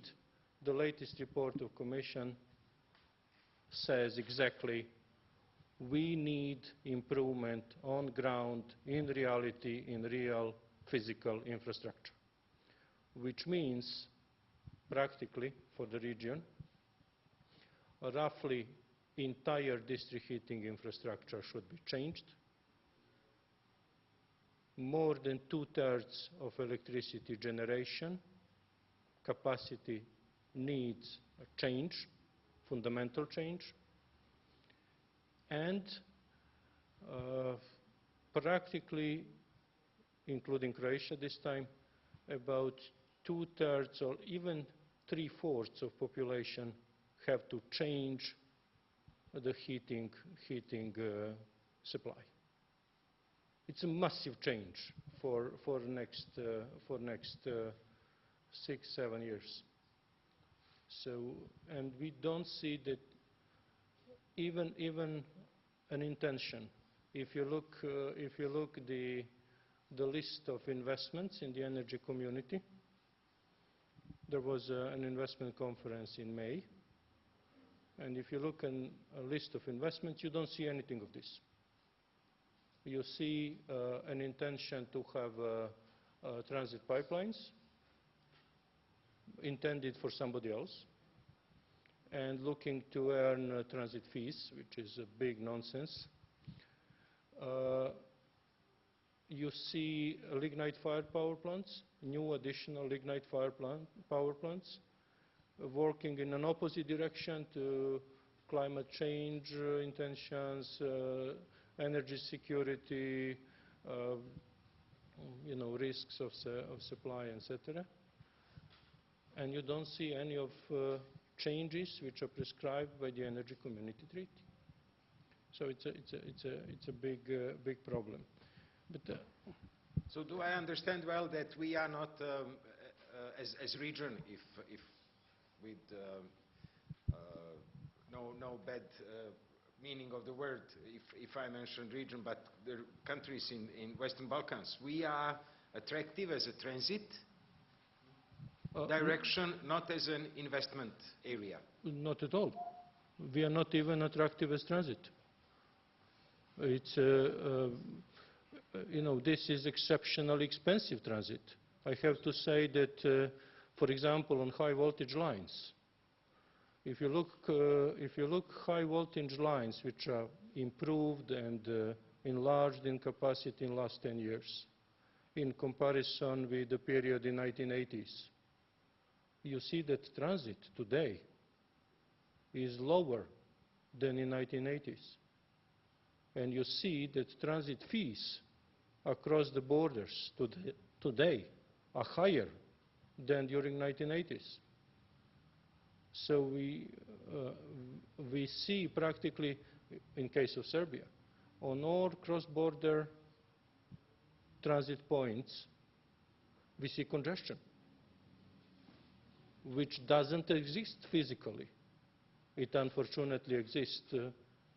the latest report of Commission says exactly we need improvement on ground, in reality, in real physical infrastructure, which means practically for the region, roughly entire district heating infrastructure should be changed. More than 2/3 of electricity generation capacity needs a change, fundamental change, and practically, including Croatia this time, about 2/3 or even 3/4 of population have to change the heating supply. It's a massive change for next 6-7 years. So, and we don't see that even an intention. If you look the list of investments in the energy community, there was an investment conference in May, and if you look at a list of investments, you don't see anything of this. You see an intention to have transit pipelines intended for somebody else, and looking to earn transit fees, which is a big nonsense. You see lignite-fired power plants, new additional lignite-fired power plants, working in an opposite direction to climate change intentions, energy security, risks of supply, etc. And you don't see any of changes which are prescribed by the Energy Community Treaty. So it's a big problem. But, so do I understand well that we are not, as region, if with no bad meaning of the word, if I mention region, but the countries in Western Balkans, we are attractive as a transit direction, not as an investment area? Not at all. We are not even attractive as transit. It's, this is exceptionally expensive transit. I have to say that, for example, on high voltage lines, if you look high voltage lines which are improved and enlarged in capacity in last 10 years, in comparison with the period in 1980s, you see that transit today is lower than in 1980s. And you see that transit fees across the borders today are higher than during 1980s. So we see practically, in case of Serbia, on all cross-border transit points, we see congestion, which doesn't exist physically. It unfortunately exists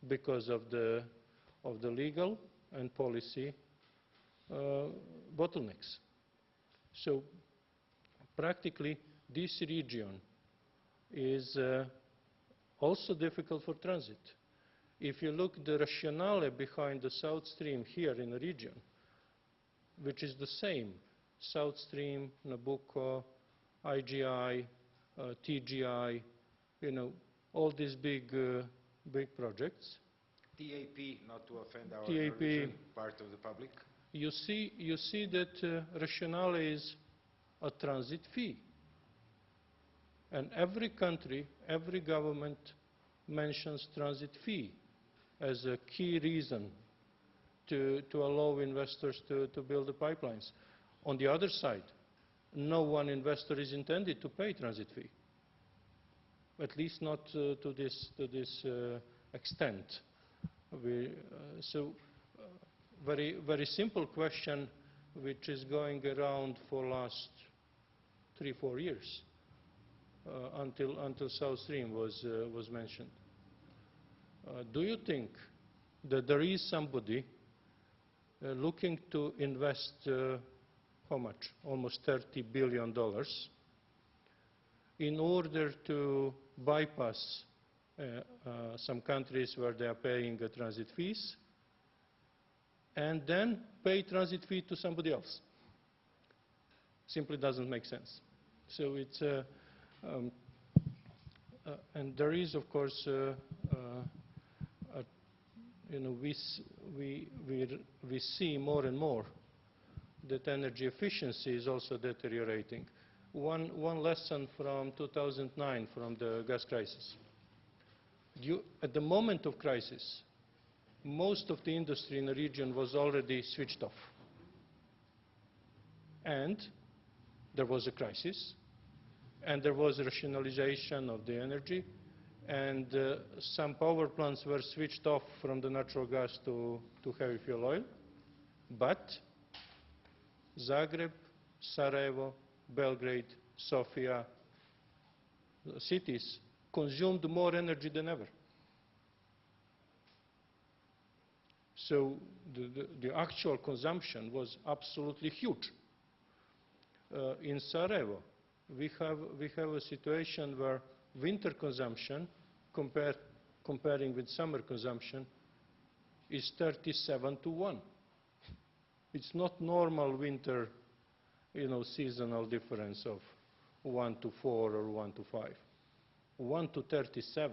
because of the legal and policy bottlenecks. So practically this region is also difficult for transit. If you look the rationale behind the South Stream here in the region, which is the same, South Stream, Nabucco, IGI, TGI, all these big projects. TAP, not to offend our TAP, Norwegian part of the public. You see that rationale is a transit fee. And every country, every government mentions transit fee as a key reason to allow investors to build the pipelines. On the other side, no one investor is intended to pay transit fee, at least not to this extent. Very simple question which is going around for last 3-4 years until South Stream was mentioned. Do you think that there is somebody looking to invest how much? Almost $30 billion in order to bypass some countries where they are paying transit fees and then pay transit fee to somebody else? Simply doesn't make sense. So it's and there is, of course, we see more and more that energy efficiency is also deteriorating. One lesson from 2009, from the gas crisis. At the moment of crisis, most of the industry in the region was already switched off. And there was a crisis, and there was rationalization of the energy, and some power plants were switched off from the natural gas to heavy fuel oil. But Zagreb, Sarajevo, Belgrade, Sofia, cities consumed more energy than ever. So the actual consumption was absolutely huge. In Sarajevo, we have a situation where winter consumption, comparing with summer consumption, is 37-1. It's not normal winter, seasonal difference of 1-4 or 1-5. 1-37.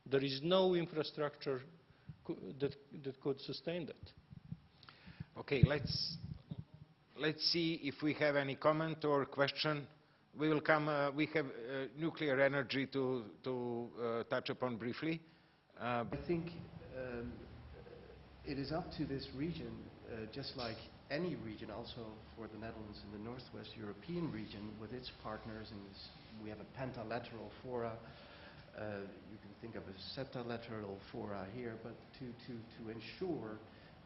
There is no infrastructure that could sustain that. Okay, let's see if we have any comment or question. We will come. We have nuclear energy to touch upon briefly. I think it is up to this region, just like any region, also for the Netherlands and the Northwest European region, with its partners. And we have a pentalateral fora. You can think of a septilateral fora here, but to ensure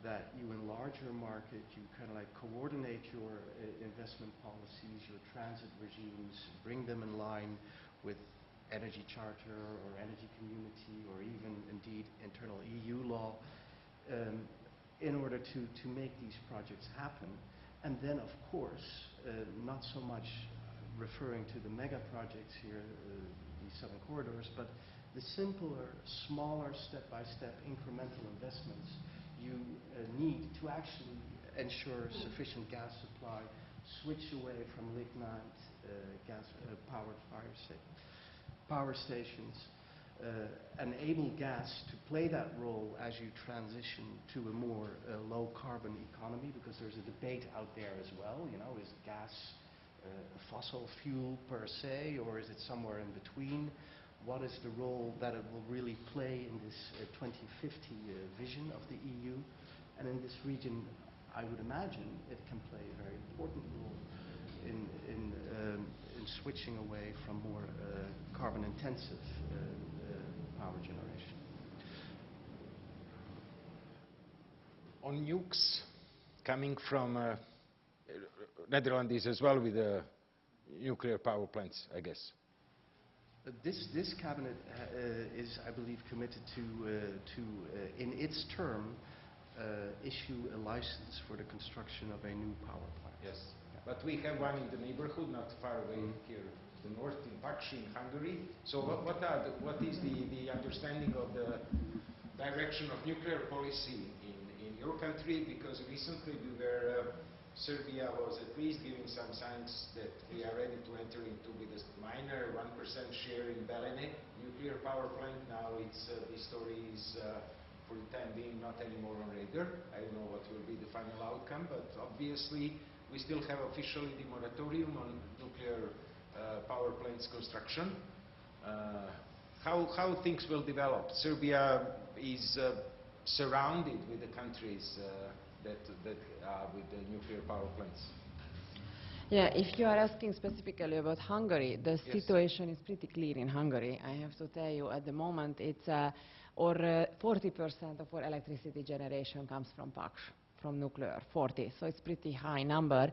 that you enlarge your market, you kind of like coordinate your investment policies, your transit regimes, bring them in line with energy charter or energy community or even indeed internal EU law in order to make these projects happen. And then of course, not so much referring to the mega projects here, these southern corridors, but the simpler, smaller, step-by-step incremental investments you need to actually ensure sufficient gas supply, switch away from lignite gas-powered power stations, enable gas to play that role as you transition to a more low-carbon economy, because there's a debate out there as well. Is gas a fossil fuel per se, or is it somewhere in between? What is the role that it will really play in this 2050 vision of the EU? And in this region, I would imagine it can play a very important role in switching away from more carbon-intensive power generation. On nukes, coming from Netherlands as well with nuclear power plants, I guess. This cabinet is, I believe, committed to in its term, issue a license for the construction of a new power plant. Yes, yeah. But we have one in the neighborhood, not far away here, the north in Pakshi in Hungary. So what is the understanding of the direction of nuclear policy in your country? Because recently Serbia was at least giving some signs that we are ready to enter into with a minor 1% share in Belene nuclear power plant. Now the story is for the time being not anymore on radar. I don't know what will be the final outcome, but obviously we still have officially the moratorium on nuclear power plants construction. How things will develop? Serbia is surrounded with the countries that with the nuclear power plants. Yeah, if you are asking specifically about Hungary, the situation is pretty clear in Hungary. I have to tell you, at the moment, it's 40% of our electricity generation comes from Paks, from nuclear, 40. So it's pretty high number.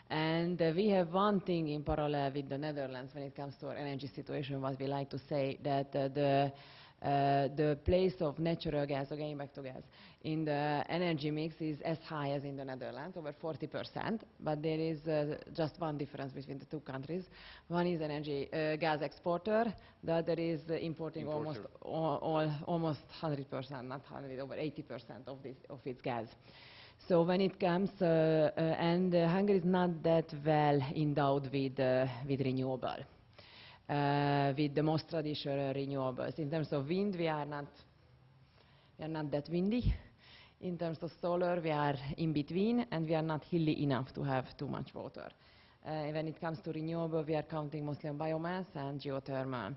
And we have one thing in parallel with the Netherlands when it comes to our energy situation, what we like to say, that the place of natural gas, or getting back to gas, in the energy mix is as high as in the Netherlands, over 40%. But there is just one difference between the two countries. One is energy gas exporter, the other is importing almost 100%, not 100, over 80% of its gas. So when it comes, and Hungary is not that well endowed with renewable. With the most traditional renewables. In terms of wind, we are not that windy. In terms of solar, we are in between, and we are not hilly enough to have too much water. When it comes to renewable, we are counting mostly on biomass and geothermal.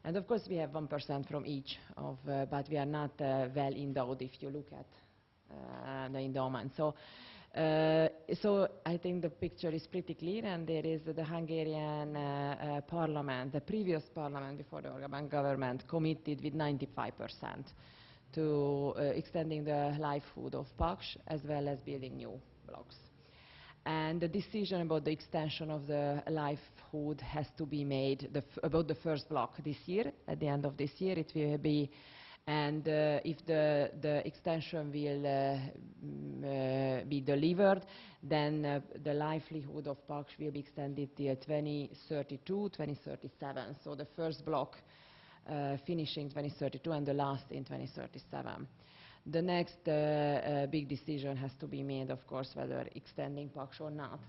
And of course, we have 1% from each, but we are not well endowed if you look at the endowment. So So I think the picture is pretty clear, and there is the Hungarian parliament, the previous parliament before the Orban government, committed with 95% to extending the livelihood of Paks as well as building new blocks. And the decision about the extension of the livelihood has to be made about the first block this year. At the end of this year, it will be. And if the extension will be delivered, then the livelihood of Paks will be extended till 2032, 2037. So the first block finishing 2032 and the last in 2037. The next big decision has to be made, of course, whether extending Paks or not.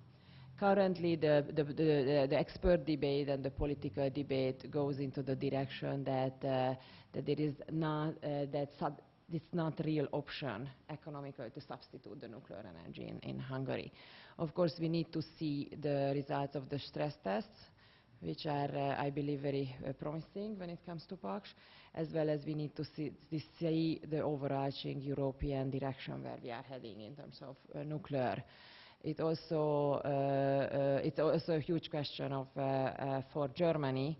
Currently, the expert debate and the political debate goes into the direction that there is not it's not a real option economically to substitute the nuclear energy in Hungary. Of course, we need to see the results of the stress tests, which are, I believe, very promising when it comes to Paks, as well as we need to see the overarching European direction where we are heading in terms of nuclear. It's also a huge question of, for Germany,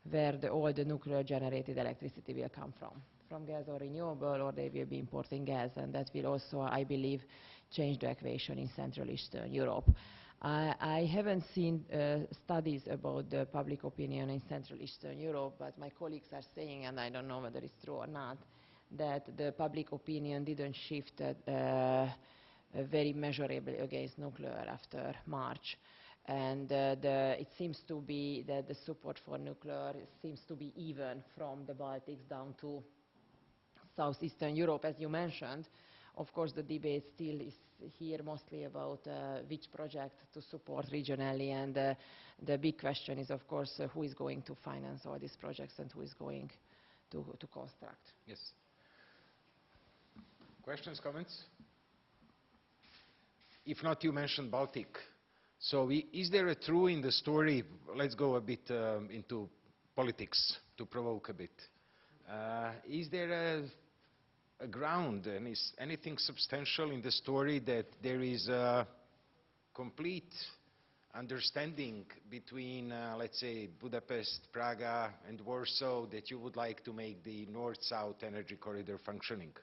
where all the nuclear-generated electricity will come from gas or renewable, or they will be importing gas, and that will also, I believe, change the equation in Central Eastern Europe. I haven't seen studies about the public opinion in Central Eastern Europe, but my colleagues are saying, and I don't know whether it's true or not, that the public opinion didn't shift very measurably against nuclear after March. And it seems to be that the support for nuclear seems to be even from the Baltics down to southeastern Europe, as you mentioned. Of course, the debate still is here mostly about which project to support regionally, and the big question is, of course, who is going to finance all these projects and who is going to construct. Yes. Questions, comments? If not, you mentioned Baltic. So is there a true in the story? Let's go a bit into politics to provoke a bit. Is there a ground, and is anything substantial in the story that there is a complete understanding between, let's say, Budapest, Praga, and Warsaw that you would like to make the north-south energy corridor functioning?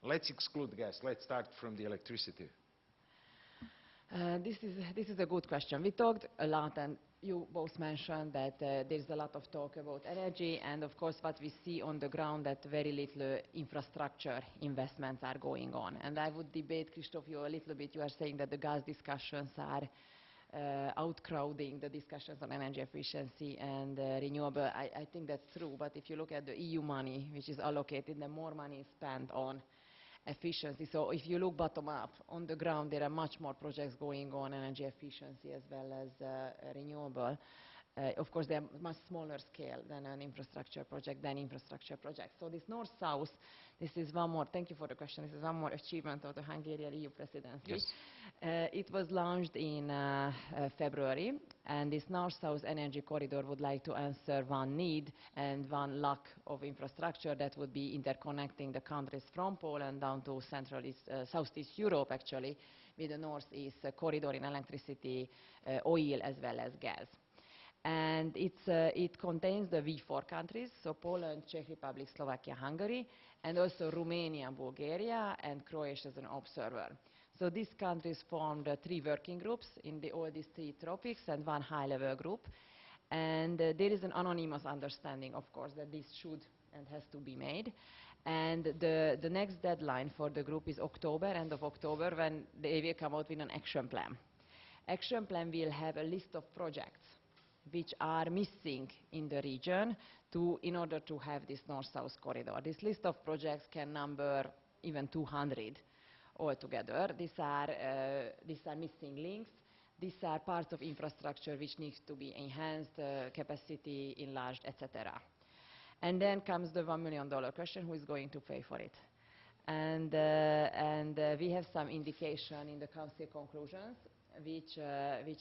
Let's exclude gas. Let's start from the electricity. This is a good question. We talked a lot, and you both mentioned that there's a lot of talk about energy, and of course what we see on the ground that very little infrastructure investments are going on. And I would debate, Christoph, you a little bit. You are saying that the gas discussions are outcrowding the discussions on energy efficiency and renewable. I think that's true, but if you look at the EU money, which is allocated, then more money is spent on efficiency. So if you look bottom up, on the ground there are much more projects going on, energy efficiency as well as renewable. Of course, they are much smaller scale than an infrastructure project, So this north-south, this is one more, thank you for the question, this is one more achievement of the Hungarian EU presidency. Yes. It was launched in February, and this north-south energy corridor would like to answer one need and one lack of infrastructure that would be interconnecting the countries from Poland down to Southeast Europe, actually, with the northeast corridor in electricity, oil, as well as gas. And it contains the V4 countries, so Poland, Czech Republic, Slovakia, Hungary, and also Romania, Bulgaria, and Croatia as an observer. So these countries formed 3 working groups in all these 3 topics and 1 high-level group. And there is an anonymous understanding, of course, that this should and has to be made. And the next deadline for the group is October, end of October, when they will come out with an action plan. Action plan will have a list of projects which are missing in the region in order to have this north-south corridor. This list of projects can number even 200 altogether. These are missing links. These are parts of infrastructure which needs to be enhanced, capacity enlarged, etc. And then comes the $1 million question: who is going to pay for it? And we have some indication in the Council conclusions which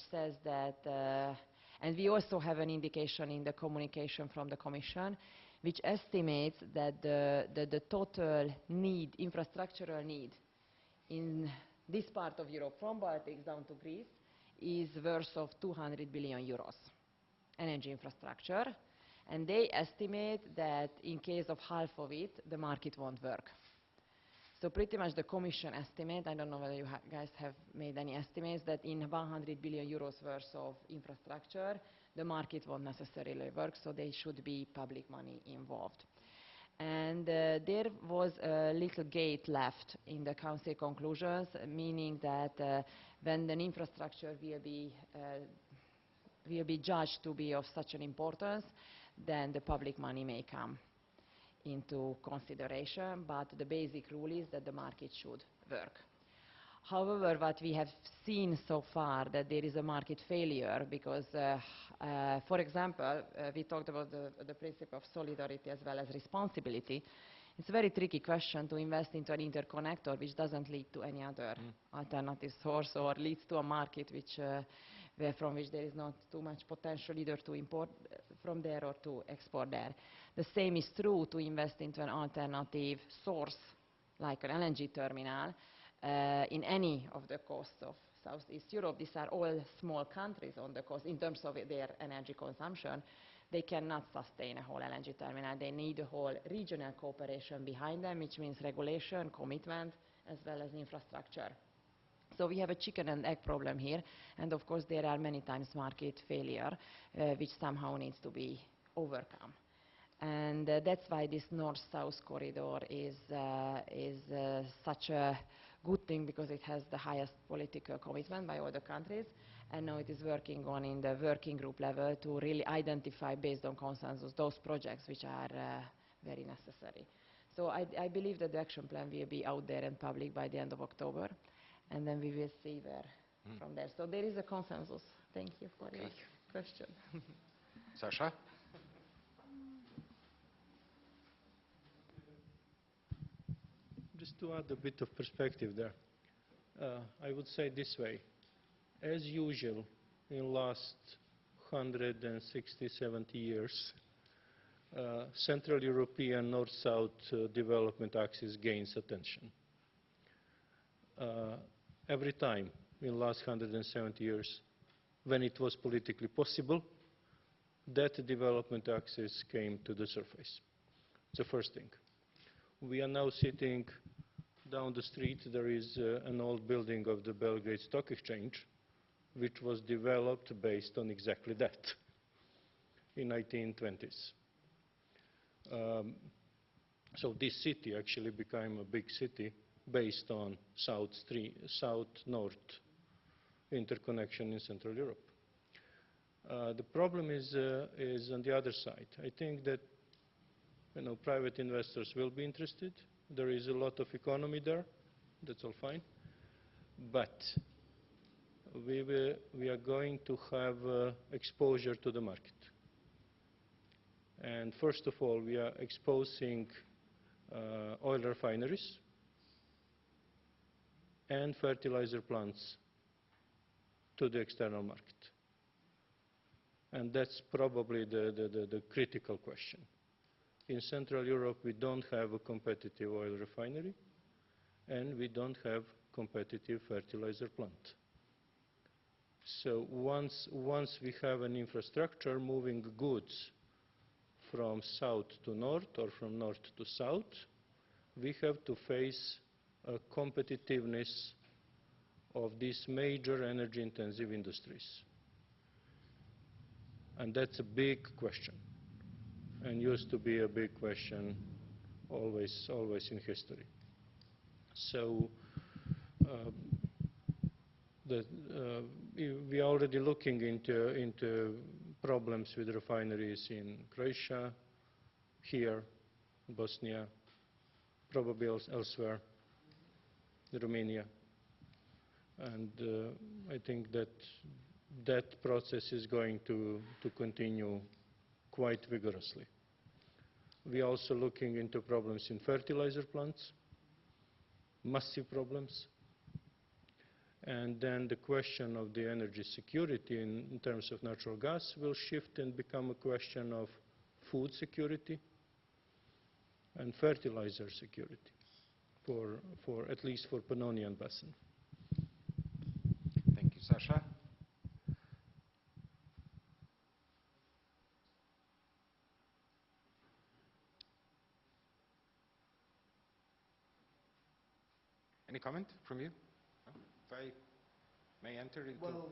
says that. And we also have an indication in the communication from the Commission, which estimates that the total need, infrastructural need in this part of Europe, from Baltics down to Greece, is worth of 200 billion euros, energy infrastructure. And they estimate that in case of half of it, the market won't work. So pretty much the Commission estimate, I don't know whether you guys have made any estimates, that in 100 billion euros worth of infrastructure, the market won't necessarily work, so there should be public money involved. And there was a little gate left in the Council conclusions, meaning that when an infrastructure will be judged to be of such an importance, then the public money may come into consideration, but the basic rule is that the market should work. However, what we have seen so far, that there is a market failure because, for example, we talked about the principle of solidarity as well as responsibility. It's a very tricky question to invest into an interconnector which doesn't lead to any other alternative source or leads to a market which, from which there is not too much potential either to import from there or to export there. The same is true to invest into an alternative source like an LNG terminal in any of the coasts of Southeast Europe. These are all small countries on the coast in terms of their energy consumption. They cannot sustain a whole LNG terminal. They need a whole regional cooperation behind them, which means regulation, commitment, as well as infrastructure. So we have a chicken and egg problem here, and of course there are many times market failure, which somehow needs to be overcome. And that's why this north-south corridor is such a good thing, because it has the highest political commitment by all the countries, and now it is working on in the working group level to really identify, based on consensus, those projects which are very necessary. So I believe that the action plan will be out there in public by the end of October, and then we will see where from there. So there is a consensus. Thank you for your question. Sasha? Just to add a bit of perspective there, I would say this way. As usual, in last 160, 70 years, Central European North-South development axis gains attention. Every time in last 170 years, when it was politically possible, that development axis came to the surface. It's the first thing. We are now sitting down the street. There is an old building of the Belgrade Stock Exchange, which was developed based on exactly that in 1920s. So this city actually became a big city based on south-north interconnection in Central Europe. The problem is on the other side. I think that private investors will be interested. There is a lot of economy there. That's all fine. But we are going to have exposure to the market. And first of all, we are exposing oil refineries and fertilizer plants to the external market. And that's probably the critical question. In Central Europe, we don't have a competitive oil refinery, and we don't have competitive fertilizer plant. So once we have an infrastructure moving goods from south to north or from north to south, we have to face a competitiveness of these major energy-intensive industries. And that's a big question, and used to be a big question always in history. So we are already looking into problems with refineries in Croatia, here, Bosnia, probably elsewhere, Romania. And I think that process is going to continue quite vigorously. We are also looking into problems in fertilizer plants, massive problems. And then the question of the energy security in terms of natural gas will shift and become a question of food security and fertilizer security, at least for Pannonian Basin. Sasha? Any comment from you? No? If I may enter into... Well,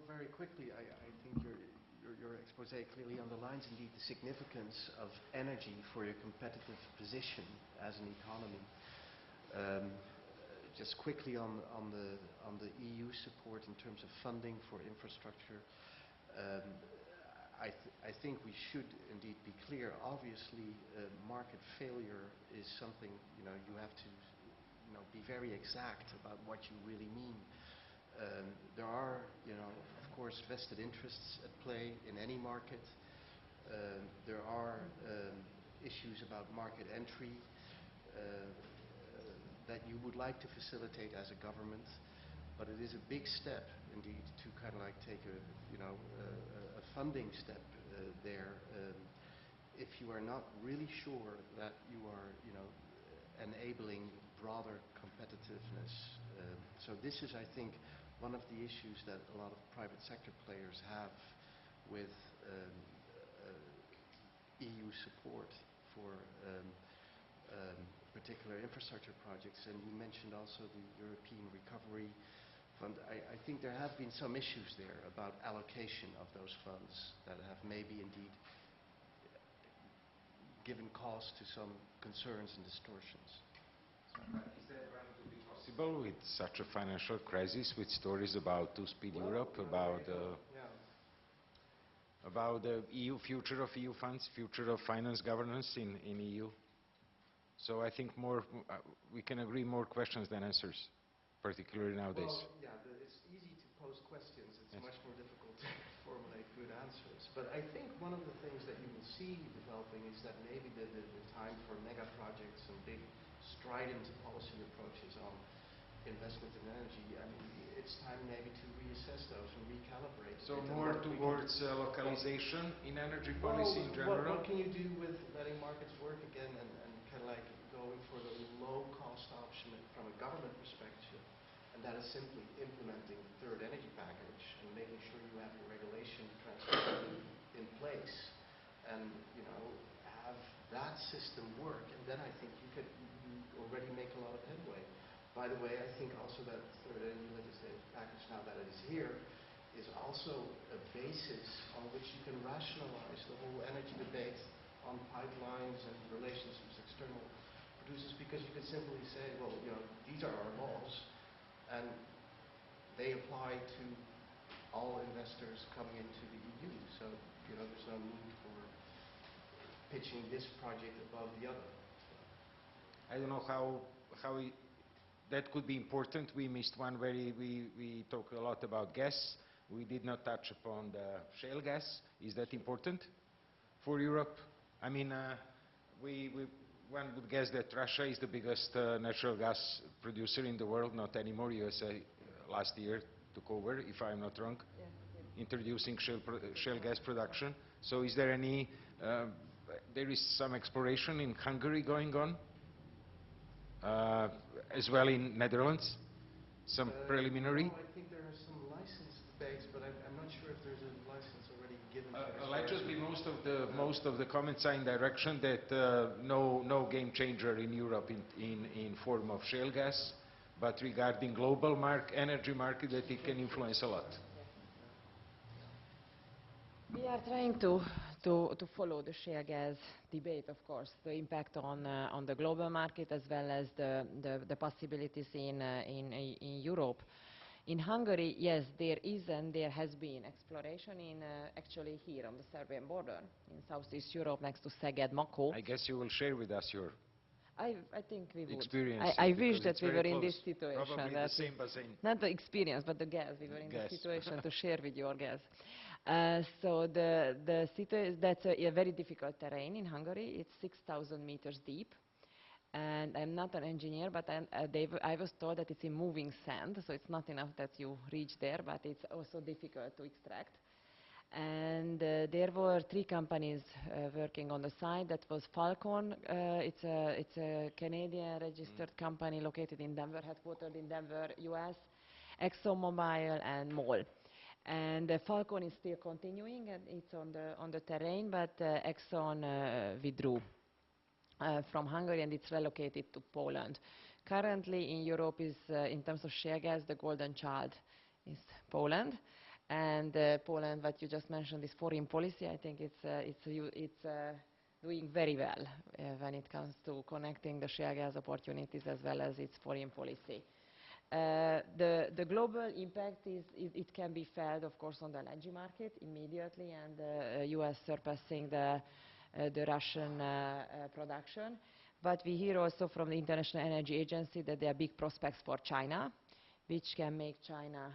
very quickly, I think your expose clearly underlines indeed the significance of energy for your competitive position as an economy. Just quickly on the EU support in terms of funding for infrastructure, I think we should indeed be clear. Obviously, market failure is something you have to be very exact about what you really mean. There are, of course, vested interests at play in any market. There are issues about market entry that you would like to facilitate as a government, but it is a big step indeed to kind of like take a funding step there if you are not really sure that you are enabling broader competitiveness. So this is, I think, one of the issues that a lot of private sector players have with EU support for particular infrastructure projects. And you mentioned also the European Recovery Fund. I think there have been some issues there about allocation of those funds that have maybe indeed given cause to some concerns and distortions. Is that going to be possible with such a financial crisis, with stories about two-speed Europe, about the EU future of EU funds, future of finance governance in EU? So I think we can agree more questions than answers, particularly nowadays. Well, yeah, it's easy to pose questions. It's much more difficult to formulate good answers. But I think one of the things that you will see developing is that maybe the time for mega projects and big strident policy approaches on investment in energy, I mean, it's time maybe to reassess those and recalibrate. So more towards localization in energy policy in general? What can you do with letting markets work again and kind of like going for the low-cost option from a government perspective? And that is simply implementing the third energy package and making sure you have your regulation transparently in place and, have that system work. And then I think you already make a lot of headway. By the way, I think also that third energy legislative package, now that it is here, is also a basis on which you can rationalize the whole energy debate on pipelines and relations with external producers, because you can simply say, well, these are our laws, and they apply to all investors coming into the EU. So, there's no need for pitching this project above the other. I don't know how that could be important. We missed one where we talk a lot about gas. We did not touch upon the shale gas. Is that important for Europe? I mean, one would guess that Russia is the biggest natural gas producer in the world. Not anymore. USA last year took over, if I'm not wrong, Yes, yes. introducing shale gas production. So is there there is some exploration in Hungary going on, as well in Netherlands, some preliminary? No, I think there are some license debates, but I'm not sure if there's a license already given. Allegedly, most of the comments are in direction that no game changer in Europe in form of shale gas, but regarding global energy market, that it can influence a lot. We are trying to follow the shale gas debate, of course, the impact on the global market as well as the possibilities in Europe. In Hungary, yes, there is and there has been exploration actually here on the Serbian border in Southeast Europe next to Szeged, Mako. I guess you will share with us your I think we would. Experience. I wish that we were in this situation. Probably the same basin. Not the experience, but the gas. We were in the situation to share with your gas. So the situation, that's a very difficult terrain in Hungary. It's 6,000 meters deep. And I'm not an engineer, but I was told that it's in moving sand, so it's not enough that you reach there, but it's also difficult to extract. And there were 3 companies working on the site. That was Falcon. It's a Canadian registered company located in Denver, headquartered in Denver, US. ExxonMobil and MOL. And Falcon is still continuing, and it's on the terrain, but Exxon withdrew from Hungary, and it's relocated to Poland. Currently in Europe is, in terms of shale gas, the golden child is Poland. And Poland, what you just mentioned, is foreign policy. I think it's doing very well when it comes to connecting the shale gas opportunities as well as its foreign policy. The global impact it can be felt, of course, on the LNG market immediately, and the US surpassing the Russian production. But we hear also from the International Energy Agency that there are big prospects for China, which can make China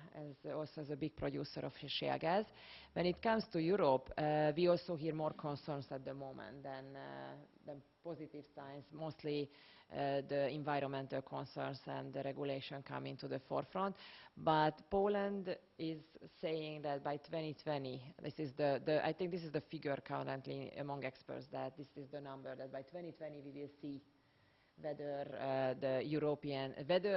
also as a big producer of shale gas. When it comes to Europe, we also hear more concerns at the moment than positive signs. Mostly the environmental concerns and the regulation coming to the forefront. But Poland is saying that by 2020, I think this is the figure currently among experts, that this is the number, that by 2020 we will see whether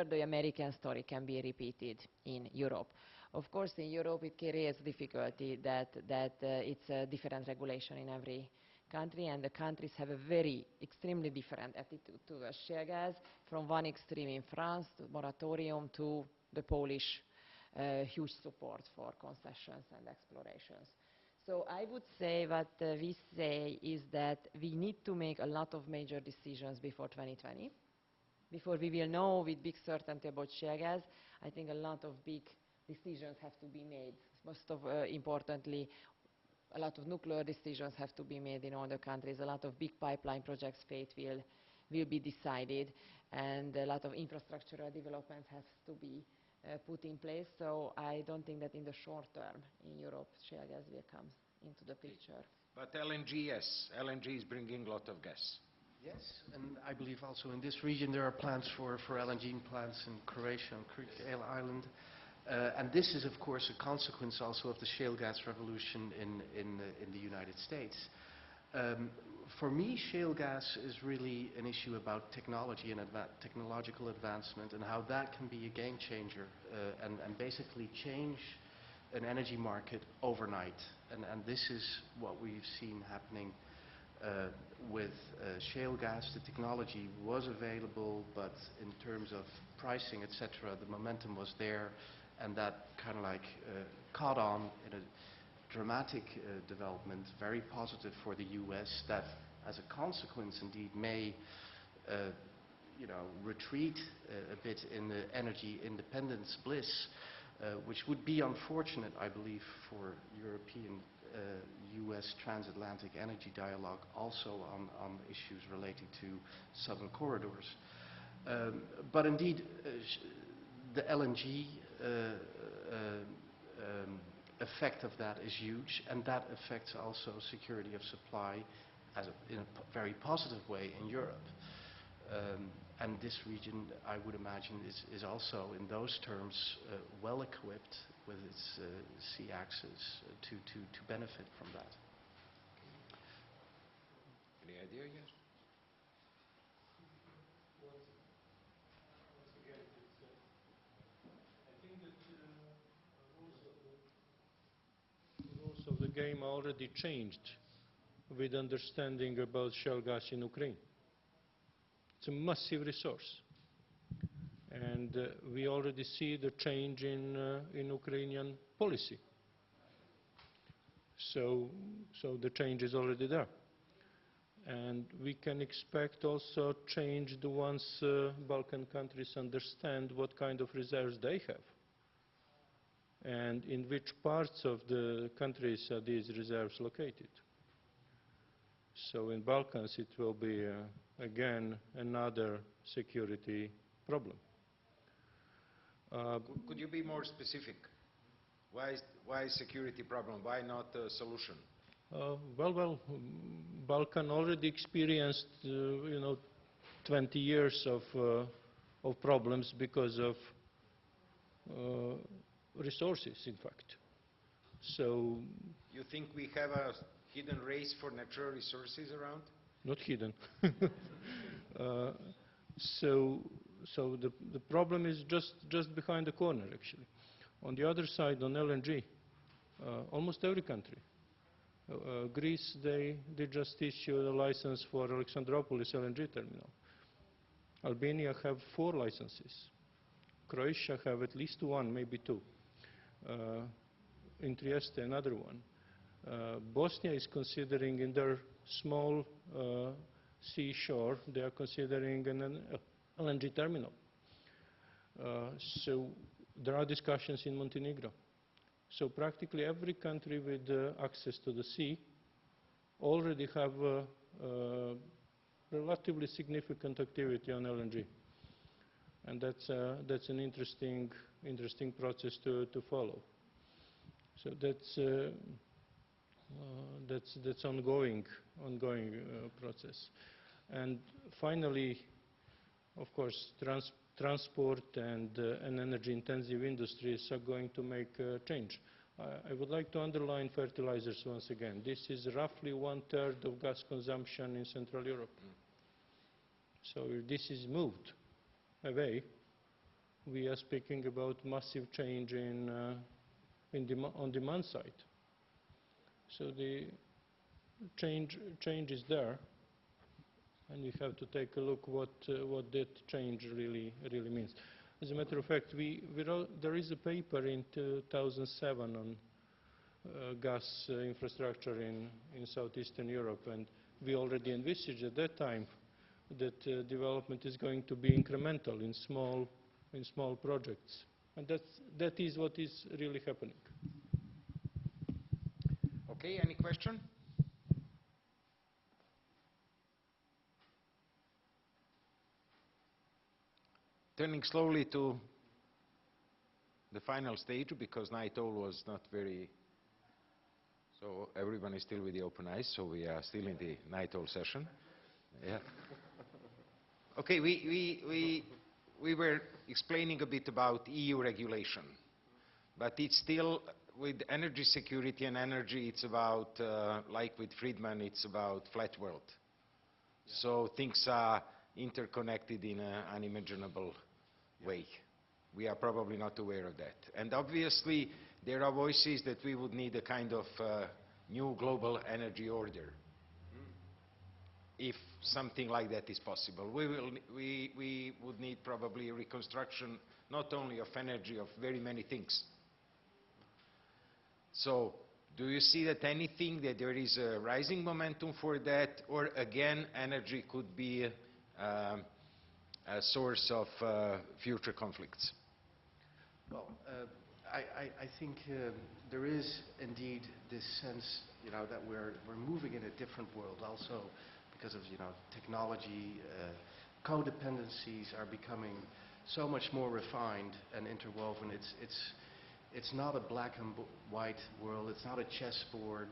the American story can be repeated in Europe. Of course, in Europe it creates difficulty that it's a different regulation in every country, and the countries have a very extremely different attitude towards shale gas, from one extreme in France, to moratorium, to the Polish huge support for concessions and explorations. So I would say what we say is that we need to make a lot of major decisions before 2020. Before we will know with big certainty about shale gas, I think a lot of big decisions have to be made. Most importantly, a lot of nuclear decisions have to be made in all the countries. A lot of big pipeline projects' fate will be decided, and a lot of infrastructural developments have to be put in place. So I don't think that in the short term in Europe shale gas will come into the picture. But LNG, yes. LNG is bringing a lot of gas. Yes, and I believe also in this region there are plans for LNG plants in Croatia and Greek island. And this is, of course, a consequence also of the shale gas revolution in the United States. For me, shale gas is really an issue about technology and technological advancement, and how that can be a game changer and basically change an energy market overnight. And this is what we've seen happening with shale gas. The technology was available, but in terms of pricing, etc., the momentum was there, and that kind of like caught on in a dramatic development, very positive for the US, that as a consequence indeed may retreat a bit in the energy independence bliss, which would be unfortunate, I believe, for European US transatlantic energy dialogue, also on issues relating to southern corridors. But indeed, the LNG effect of that is huge, and that affects also security of supply in a very positive way in Europe. And this region, I would imagine, is also in those terms well equipped with its sea access to benefit from that. Any idea, yes? Once again, I think that the rules of the game already changed with understanding about shale gas in Ukraine. It's a massive resource, and we already see the change in Ukrainian policy. So the change is already there, and we can expect also change once Balkan countries understand what kind of reserves they have, and in which parts of the countries are these reserves located. So in Balkans it will be again another security problem. Could you be more specific? Why security problem? Why not a solution? Well, Balkan already experienced 20 years of problems because of resources, in fact. So you think we have a hidden race for natural resources around? Not hidden. So so the problem is just behind the corner, actually. On the other side, on LNG, almost every country. Greece, they just issued a license for Alexandroupolis LNG terminal. Albania have 4 licenses. Croatia have at least 1, maybe 2. In Trieste, another one. Bosnia is considering in their small seashore, they are considering an LNG terminal. So there are discussions in Montenegro. So practically every country with access to the sea already have relatively significant activity on LNG. And that's an interesting process to follow. So that's ongoing process. And finally, of course, transport and energy-intensive industries are going to make a change. I would like to underline fertilizers once again. This is roughly 1/3 of gas consumption in Central Europe. So if this is moved away, we are speaking about massive change on demand side. So the change is there, and we have to take a look what that change really means. As a matter of fact, there is a paper in 2007 on gas infrastructure in southeastern Europe, and we already envisaged at that time that development is going to be incremental in small projects, and that is what is really happening. Okay, any question? Turning slowly to the final stage, because night owl was not very, so everyone is still with the open eyes, so we are still in the night owl session. Yeah. Okay, we were explaining a bit about EU regulation, but it's still, with energy security and energy, it's about, like with Friedman, it's about flat world. Yeah. So things are interconnected in an unimaginable way. We are probably not aware of that. And obviously, there are voices that we would need a kind of new global energy order, if something like that is possible. We would need probably a reconstruction, not only of energy, of very many things. So, do you see that there is a rising momentum for that, or again, energy could be a source of future conflicts? Well, I think there is indeed this sense, that we're moving in a different world, also because of technology. Codependencies are becoming so much more refined and interwoven. It's not a black and white world. It's not a chessboard.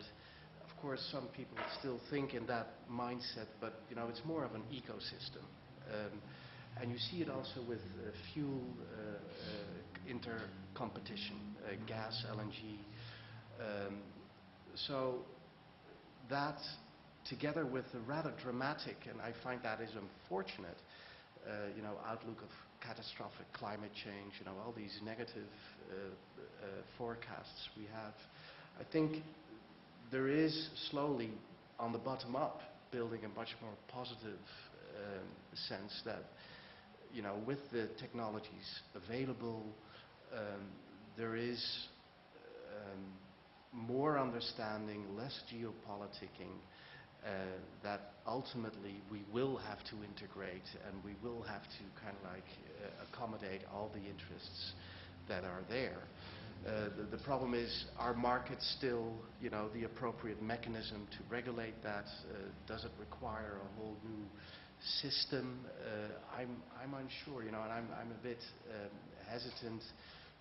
Of course, some people still think in that mindset, but it's more of an ecosystem. And you see it also with fuel inter-competition, gas, LNG. So that, together with the rather dramatic, and I find that is unfortunate, outlook of catastrophic climate change, all these negative forecasts we have, I think there is slowly, on the bottom up, building a much more positive sense that with the technologies available, there is more understanding, less geopoliticking, that ultimately we will have to integrate and we will have to accommodate all the interests that are there. The problem is, are markets still the appropriate mechanism to regulate that? Does it require a whole new system? I'm unsure, and I'm a bit hesitant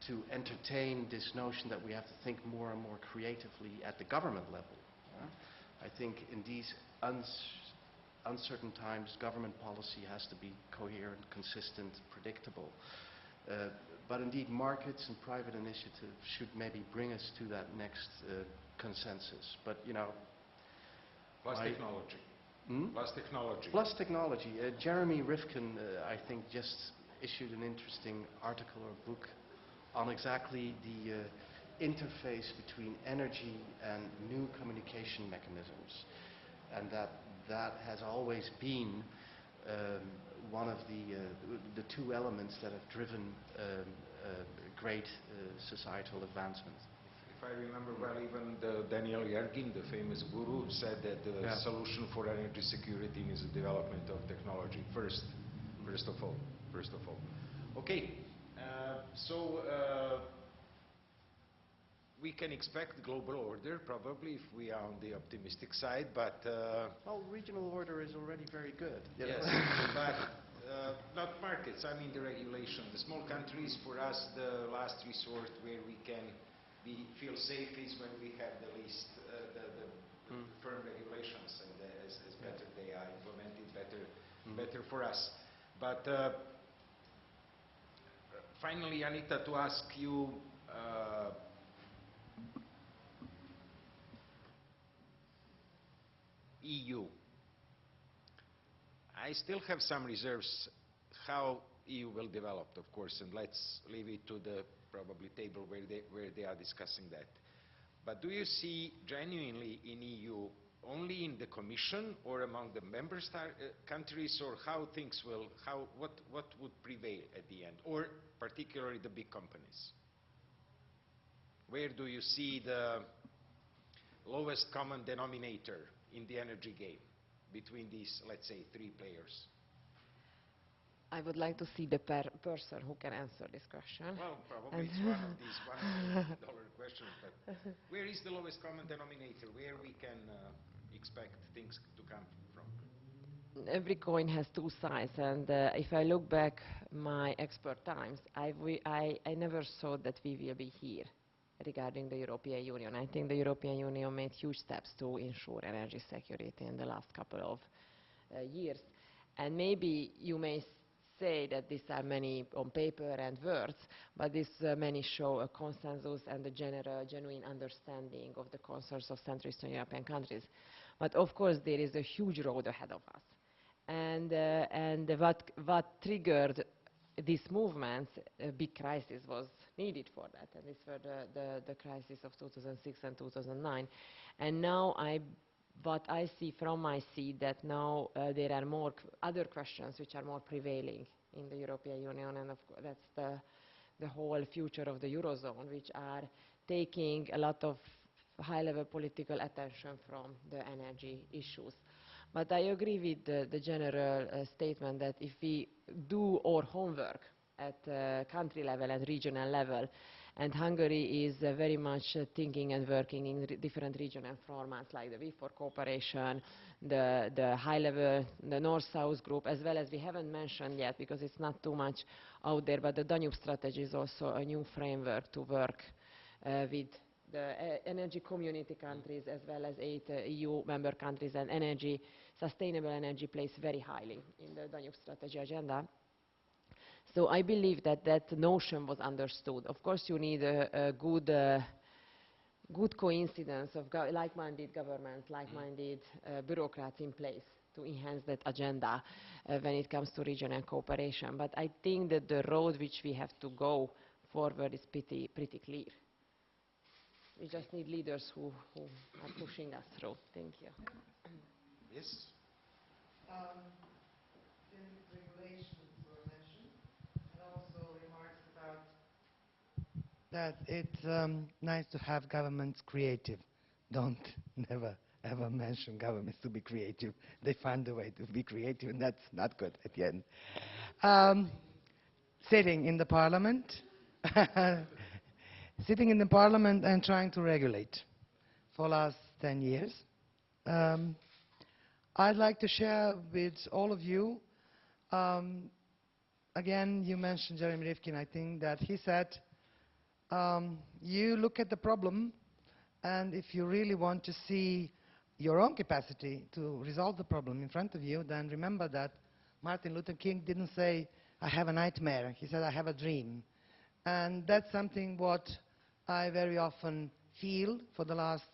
to entertain this notion that we have to think more and more creatively at the government level. I think in these uncertain times, government policy has to be coherent, consistent, predictable. But indeed, markets and private initiative should maybe bring us to that next consensus. But plus technology. Plus technology. Plus technology. Jeremy Rifkin, I think, just issued an interesting article or book on exactly the interface between energy and new communication mechanisms, and that has always been one of the two elements that have driven great societal advancement. If I remember well, even Daniel Yergin, the famous guru, said that the solution for energy security is the development of technology first of all. Okay, we can expect global order probably if we are on the optimistic side, but well, regional order is already very good. Yes, but not markets. I mean the regulation. The small countries, for us, the last resort where we can feel safe is when we have the least firm regulations, and as better they are implemented, better for us. But finally, Anita, to ask you. EU. I still have some reserves how EU will develop, of course, and let's leave it to the probably table where they are discussing that. But do you see genuinely in EU only in the Commission or among the member countries, or how things will, what would prevail at the end, or particularly the big companies? Where do you see the lowest common denominator in the energy game between these, let's say, three players? I would like to see the person who can answer this question. Well, probably it's one of these $1 million questions, but where is the lowest common denominator? Where we can expect things to come from? Every coin has two sides, and if I look back my expert times, I never thought that we will be here regarding the European Union. I think the European Union made huge steps to ensure energy security in the last couple of years. And maybe you may say that these are many on paper and words, but these many show a consensus and a genuine understanding of the concerns of Central Eastern European countries. But of course there is a huge road ahead of us. And what triggered these movements, a big crisis was needed for that, and these were the crisis of 2006 and 2009. And now what I see from my seat that now there are more other questions which are more prevailing in the European Union, and that's the whole future of the Eurozone, which are taking a lot of high-level political attention from the energy issues. But I agree with the general statement that if we do our homework at country level and regional level, and Hungary is very much thinking and working in different regional formats like the V4 cooperation, the high-level, the North-South group, as well as we haven't mentioned yet because it's not too much out there, but the Danube strategy is also a new framework to work with the energy community countries as well as 8 EU member countries, and sustainable energy plays very highly in the Danube strategy agenda. So I believe that notion was understood. Of course, you need a good coincidence of like-minded governments, like-minded bureaucrats in place to enhance that agenda when it comes to regional cooperation. But I think that the road which we have to go forward is pretty clear. We just need leaders who are pushing us through. Thank you. Yes? Regulations were mentioned, and also remarks about that it's nice to have governments creative. Don't never ever mention governments to be creative. They find a way to be creative, and that's not good at the end. Sitting in the parliament, sitting in the parliament and trying to regulate for the last 10 years. I'd like to share with all of you, again, you mentioned Jeremy Rifkin, I think, that he said, you look at the problem, and if you really want to see your own capacity to resolve the problem in front of you, then remember that Martin Luther King didn't say, I have a nightmare. He said, I have a dream. And that's something what I very often feel for the last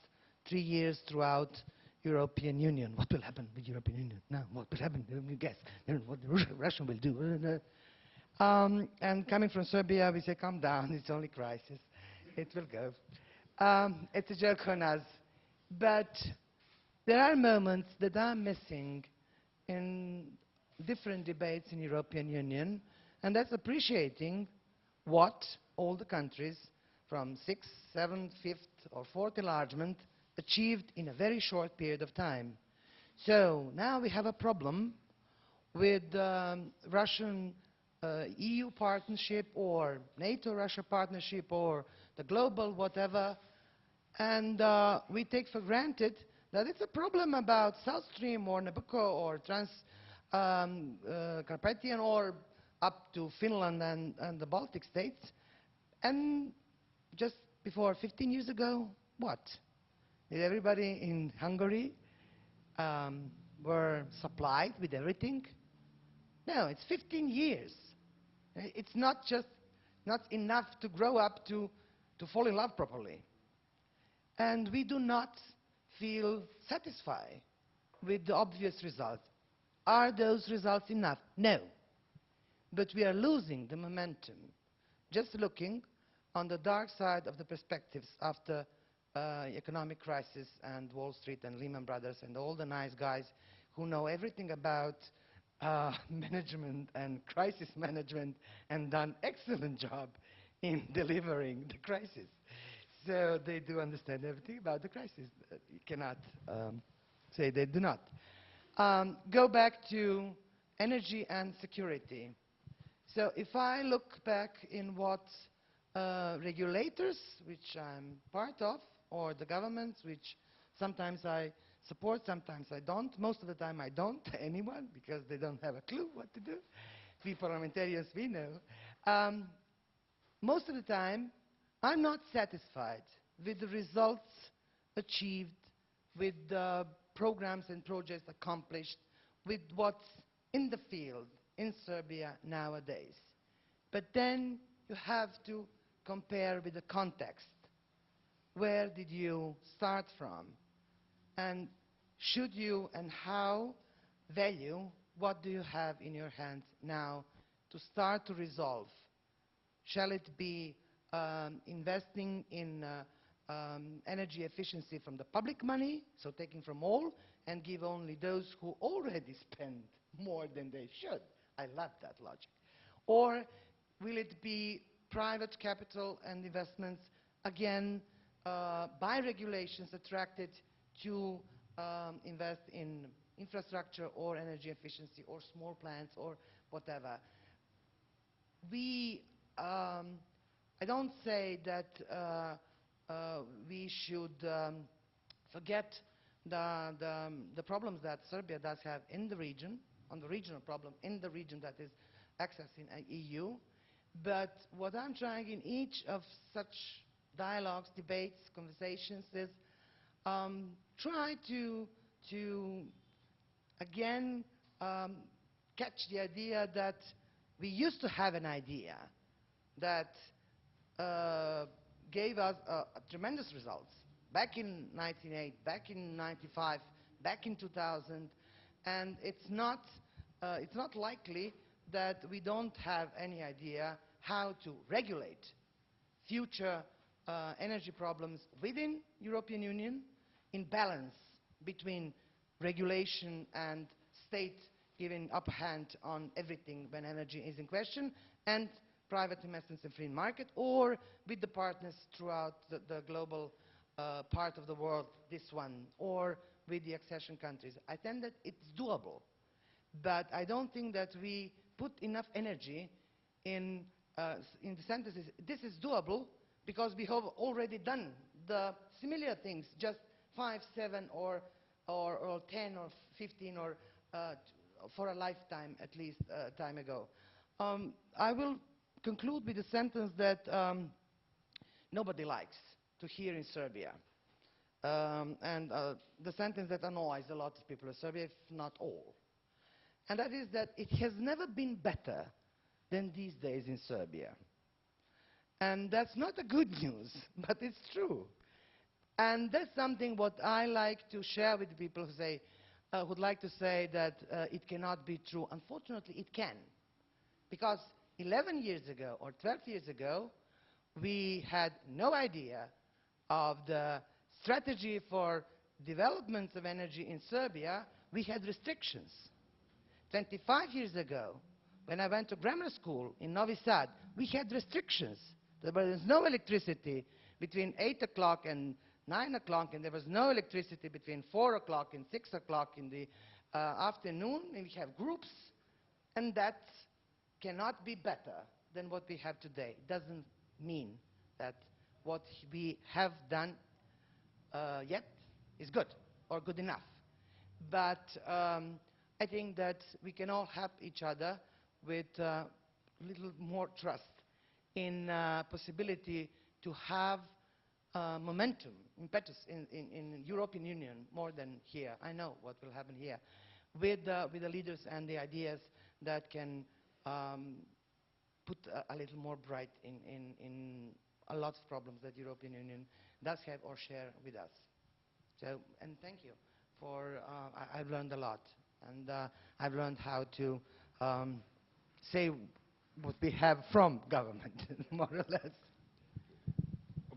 3 years throughout European Union. What will happen with European Union? Now, what will happen? You guess. What Russia will do. And coming from Serbia, we say, calm down, it's only crisis. It will go. It's a joke on us. But there are moments that are missing in different debates in European Union, and that's appreciating what all the countries from 6th, 7th, 5th or 4th enlargement achieved in a very short period of time. So now we have a problem with Russian EU partnership or NATO-Russia partnership or the global whatever, and we take for granted that it's a problem about South Stream or Nabucco or Trans-Carpathian or up to Finland and the Baltic states. And just before 15 years ago, what? Did everybody in Hungary were supplied with everything? No, it's 15 years. It's not just not enough to grow up to fall in love properly. And we do not feel satisfied with the obvious results. Are those results enough? No. But we are losing the momentum. Just looking on the dark side of the perspectives after economic crisis and Wall Street and Lehman Brothers and all the nice guys who know everything about management and crisis management and done excellent job in delivering the crisis. So they do understand everything about the crisis. You cannot say they do not. Go back to energy and security. So if I look back in what regulators, which I'm part of, or the governments, which sometimes I support, sometimes I don't. Most of the time I don't, anyone, because they don't have a clue what to do. We parliamentarians, we know. Most of the time, I'm not satisfied with the results achieved, with the programs and projects accomplished, with what's in the field in Serbia nowadays. But then you have to compare with the context. Where did you start from? And should you and how value what do you have in your hands now to start to resolve? Shall it be investing in energy efficiency from the public money, so taking from all and give only those who already spend more than they should? I love that logic. Or will it be private capital and investments, again, by regulations attracted to invest in infrastructure or energy efficiency or small plants or whatever? I don't say that we should forget the problems that Serbia does have in the region, on the regional problem in the region that is accessing EU. But what I'm trying in each of such dialogues, debates, conversations is try to again catch the idea that we used to have an idea that gave us tremendous results back in 1998, back in 95, back in 2000, and it's not likely that we don't have any idea how to regulate future energy problems within European Union in balance between regulation and state giving upper hand on everything when energy is in question, and private investments in free market, or with the partners throughout the global part of the world, this one, or with the accession countries. I think that it's doable, but I don't think that we put enough energy in the sentences. This is doable because we have already done the similar things just 5, 7, or 10, or 15, or for a lifetime at least time ago. I will conclude with a sentence that nobody likes to hear in Serbia, and the sentence that annoys a lot of people in Serbia, if not all. And that is that it has never been better than these days in Serbia. And that's not a good news, but it's true. And that's something what I like to share with people who say, would like to say that it cannot be true. Unfortunately, it can. Because 11 years ago or 12 years ago, we had no idea of the strategy for development of energy in Serbia. We had restrictions. 25 years ago, when I went to grammar school in Novi Sad, we had restrictions. There was no electricity between 8 o'clock and 9 o'clock, and there was no electricity between 4 o'clock and 6 o'clock in the afternoon. And we have groups, and that cannot be better than what we have today. It doesn't mean that what we have done yet is good or good enough. But I think that we can all help each other with a little more trust in possibility to have momentum, impetus in European Union more than here. I know what will happen here with the leaders and the ideas that can put a little more bright in a lot of problems that European Union does have or share with us. So, and thank you for, I've learned a lot, and I've learned how to say what we have from government, more or less.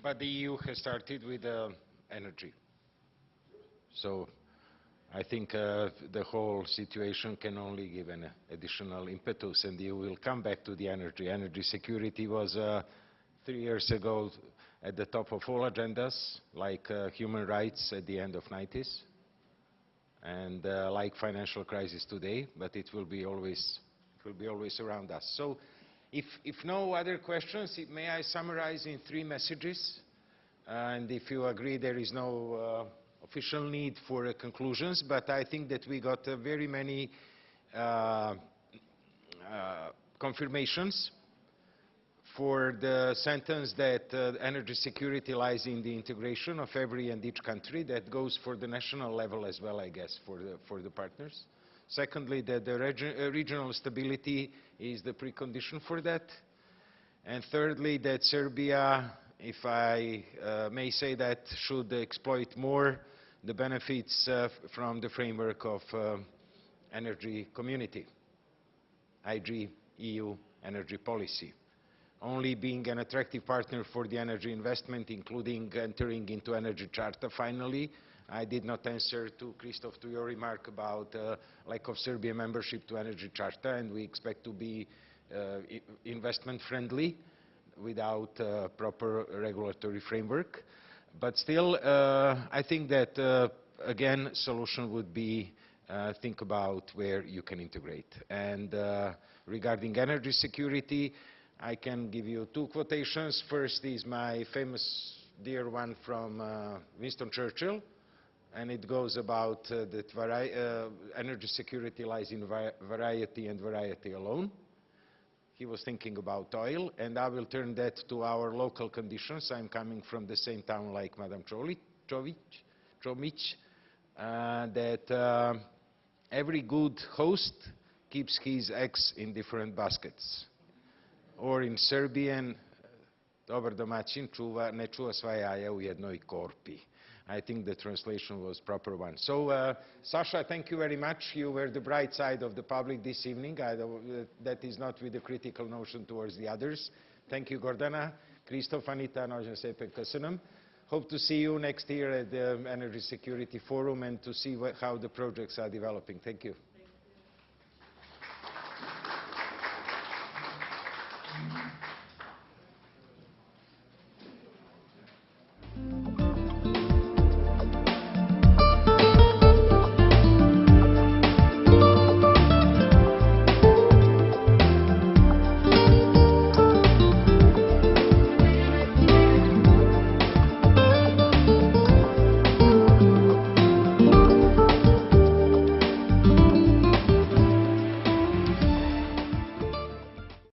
But the EU has started with energy. So I think the whole situation can only give an additional impetus, and you will come back to the energy. Energy security was 3 years ago at the top of all agendas, like human rights at the end of 90s, and like financial crisis today, but it will be always around us. So if no other questions, may I summarize in 3 messages? And if you agree, there is no official need for conclusions, but I think that we got very many confirmations for the sentence that energy security lies in the integration of every and each country. That goes for the national level as well, I guess, for the partners. Secondly, that the regional stability is the precondition for that. And thirdly, that Serbia, if I may say that, should exploit more the benefits from the framework of energy community, IG, EU energy policy. Only being an attractive partner for the energy investment, including entering into energy charter finally. I did not answer to Christoph, to your remark about lack of Serbian membership to energy charter, and we expect to be investment friendly without proper regulatory framework. But still, I think that, again, solution would be think about where you can integrate. And regarding energy security, I can give you 2 quotations. First is my famous dear one from Winston Churchill, and it goes about that energy security lies in variety and variety alone. He was thinking about oil, and I will turn that to our local conditions. I'm coming from the same town like Madam Chomic, that every good host keeps his eggs in different baskets. Or in Serbian, dobar domaćin ne čuva sva jaja u jednoj korpi. I think the translation was proper one. So, Sasha, thank you very much. You were the bright side of the public this evening. That is not with a critical notion towards the others. Thank you, Gordana, Christoph, Anita, nagyon szépen köszönöm. Hope to see you next year at the Energy Security Forum and to see how the projects are developing. Thank you. Thank you.